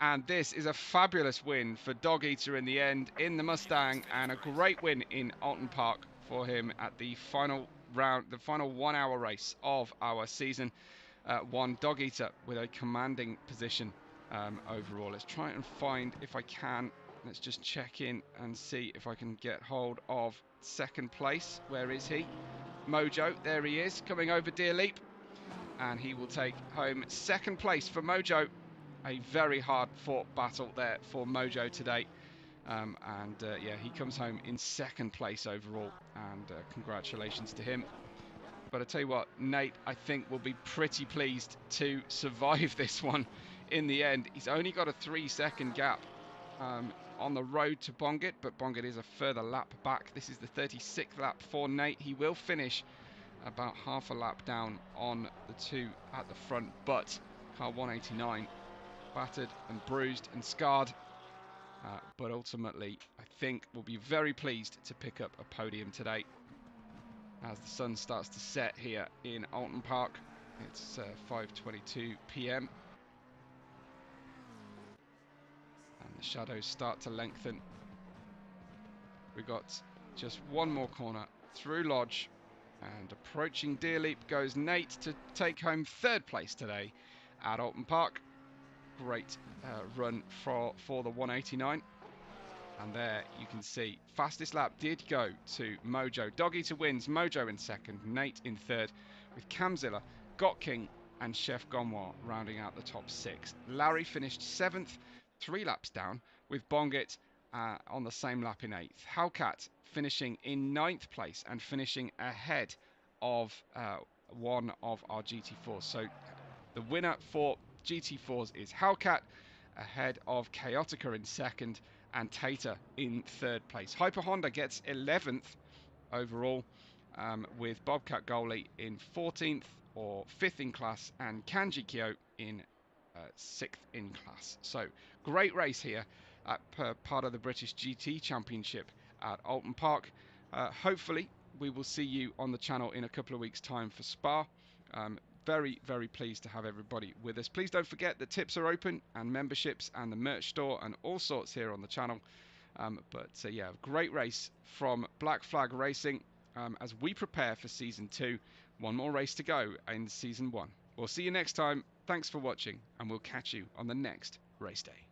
Speaker 2: And this is a fabulous win for Dog Eater in the end in the Mustang, and a great win in Oulton Park for him at the final round, the final 1 hour race of our season. One Dog Eater with a commanding position overall. Let's try and find, if I can, let's just check in and see if I can get hold of 2nd place. Where is he? Mojo, there he is, coming over Deer Leap, and he will take home 2nd place for Mojo. A very hard fought battle there for Mojo today, yeah, he comes home in 2nd place overall, and congratulations to him. But I tell you what, Nate, I think, will be pretty pleased to survive this one in the end. He's only got a 3-second gap on the road to Bongit, but Bongit is a further lap back. This is the 36th lap for Nate. He will finish about half a lap down on the 2 at the front, but car 189 battered and bruised and scarred, but ultimately I think will be very pleased to pick up a podium today as the sun starts to set here in Oulton Park. It's 5:22 p.m. and the shadows start to lengthen. We've got just 1 more corner through Lodge, and approaching Deer Leap goes Nate to take home 3rd place today at Oulton Park. Great run for the 189. And there you can see fastest lap did go to Mojo. Dog Eater wins, Mojo in 2nd, Nate in 3rd, with Camzilla, Got King and Chef Gonwa rounding out the top 6. Larry finished 7th, 3 laps down, with Bongit on the same lap in 8th. Hellcat finishing in 9th place and finishing ahead of one of our GT4s. So the winner for GT4s is Hellcat, ahead of Chaotica in second and Tater in third place. Hyper Honda gets 11th overall, with Bobcat Goalie in 14th or 5th in class, and Kanji Kyo in 6th in class. So great race here at part of the British GT Championship at Oulton Park. Hopefully we will see you on the channel in a couple of weeks' time for Spa. Very, very pleased to have everybody with us. Please don't forget that tips are open, and memberships, and the merch store, and all sorts here on the channel. Yeah, great race from Black Flag Racing as we prepare for Season 2. One more race to go in Season 1. We'll see you next time. Thanks for watching, and we'll catch you on the next race day.